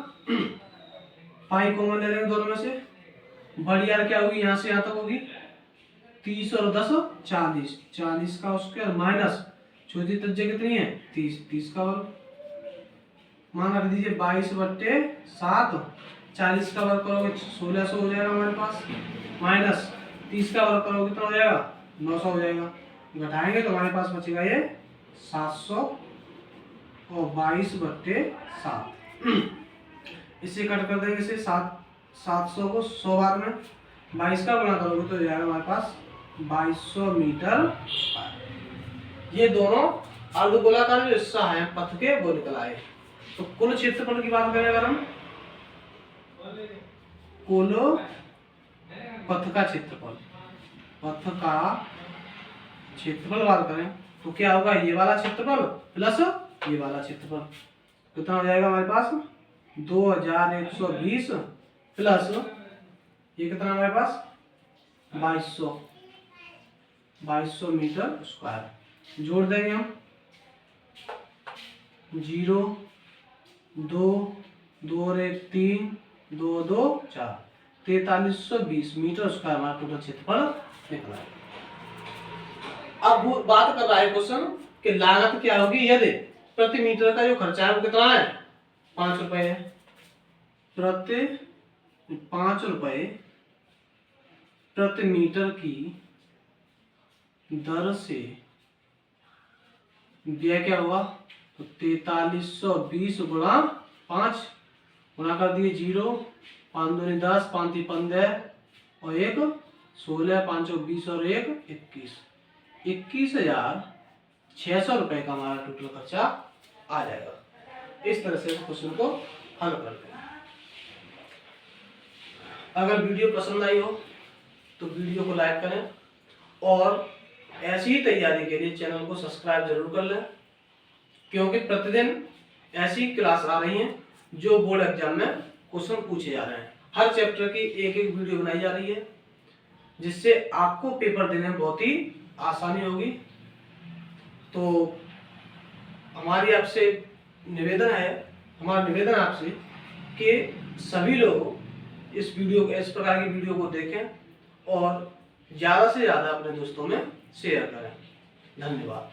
पाई कॉमन ले लेंगे दोनों में से, बड़ी आर क्या होगी, यहाँ से यहाँ तक होगी 30 और 10 40, 40 का स्क्वायर माइनस छोटी त्रिज्या कितनी है 30, 30 का वर्ग, मान रख दीजिए 22/7, 40 का वर्ग करोगे 1600 हो जाएगा हमारे पास, माइनस 30 का वर्ग करोगे कितना हो जाएगा 900 हो जाएगा, घटाएंगे तो हमारे पास बचेगा ये 700 और 22/7। इसे कट कर देंगे, इसे 700 को 100 बार में 22 का गुणा करोगे तो हो जाएगा हमारे पास 2200 मीटर स्क्वायर। ये दोनों अर्धगोलाकार जो हिस्सा है पथ के वो निकल आए। तो कुल क्षेत्रफल की बात करें अगर हम, कुल पथ का क्षेत्रफल, पथ का क्षेत्रफल बात करें तो क्या होगा, ये वाला क्षेत्रफल प्लस ये वाला क्षेत्रफल कितना हो जाएगा हमारे पास 2120 प्लस ये कितना हमारे पास 2200 मीटर स्क्वायर। जोड़ देंगे हम 0 2 2 और 1 3 2 2 4 4320 मीटर स्क्वायर हमारा टोटल क्षेत्रफल निकला है। अब बात कर रहा है क्वेश्चन कि लागत क्या होगी यदि प्रति मीटर का जो खर्चा है वो कितना है 5 रुपए है, प्रति 5 रुपए प्रति मीटर की दर से व्यय क्या हुआ, तो 4320 गुणा 5 गुणा कर दिए 0, 5 दूनी 10, 5 3 15 और 1 16, 5 20 और 1 21, 21,600 रुपए का हमारा टोटल खर्चा आ जाएगा। इस तरह से क्वेश्चन को हल करते हैं। अगर वीडियो पसंद आई हो तो वीडियो को लाइक करें और ऐसी ही तैयारी के लिए चैनल को सब्सक्राइब जरूर कर लें, क्योंकि प्रतिदिन ऐसी क्लास आ रही हैं जो बोर्ड एग्जाम में क्वेश्चन पूछे जा रहे हैं। हर चैप्टर की एक एक वीडियो बनाई जा रही है, जिससे आपको पेपर देने में बहुत ही आसानी होगी। तो हमारी आपसे निवेदन है, हमारा निवेदन आपसे कि सभी लोग इस प्रकार की वीडियो को देखें और ज़्यादा से ज़्यादा अपने दोस्तों में शेयर करें। धन्यवाद।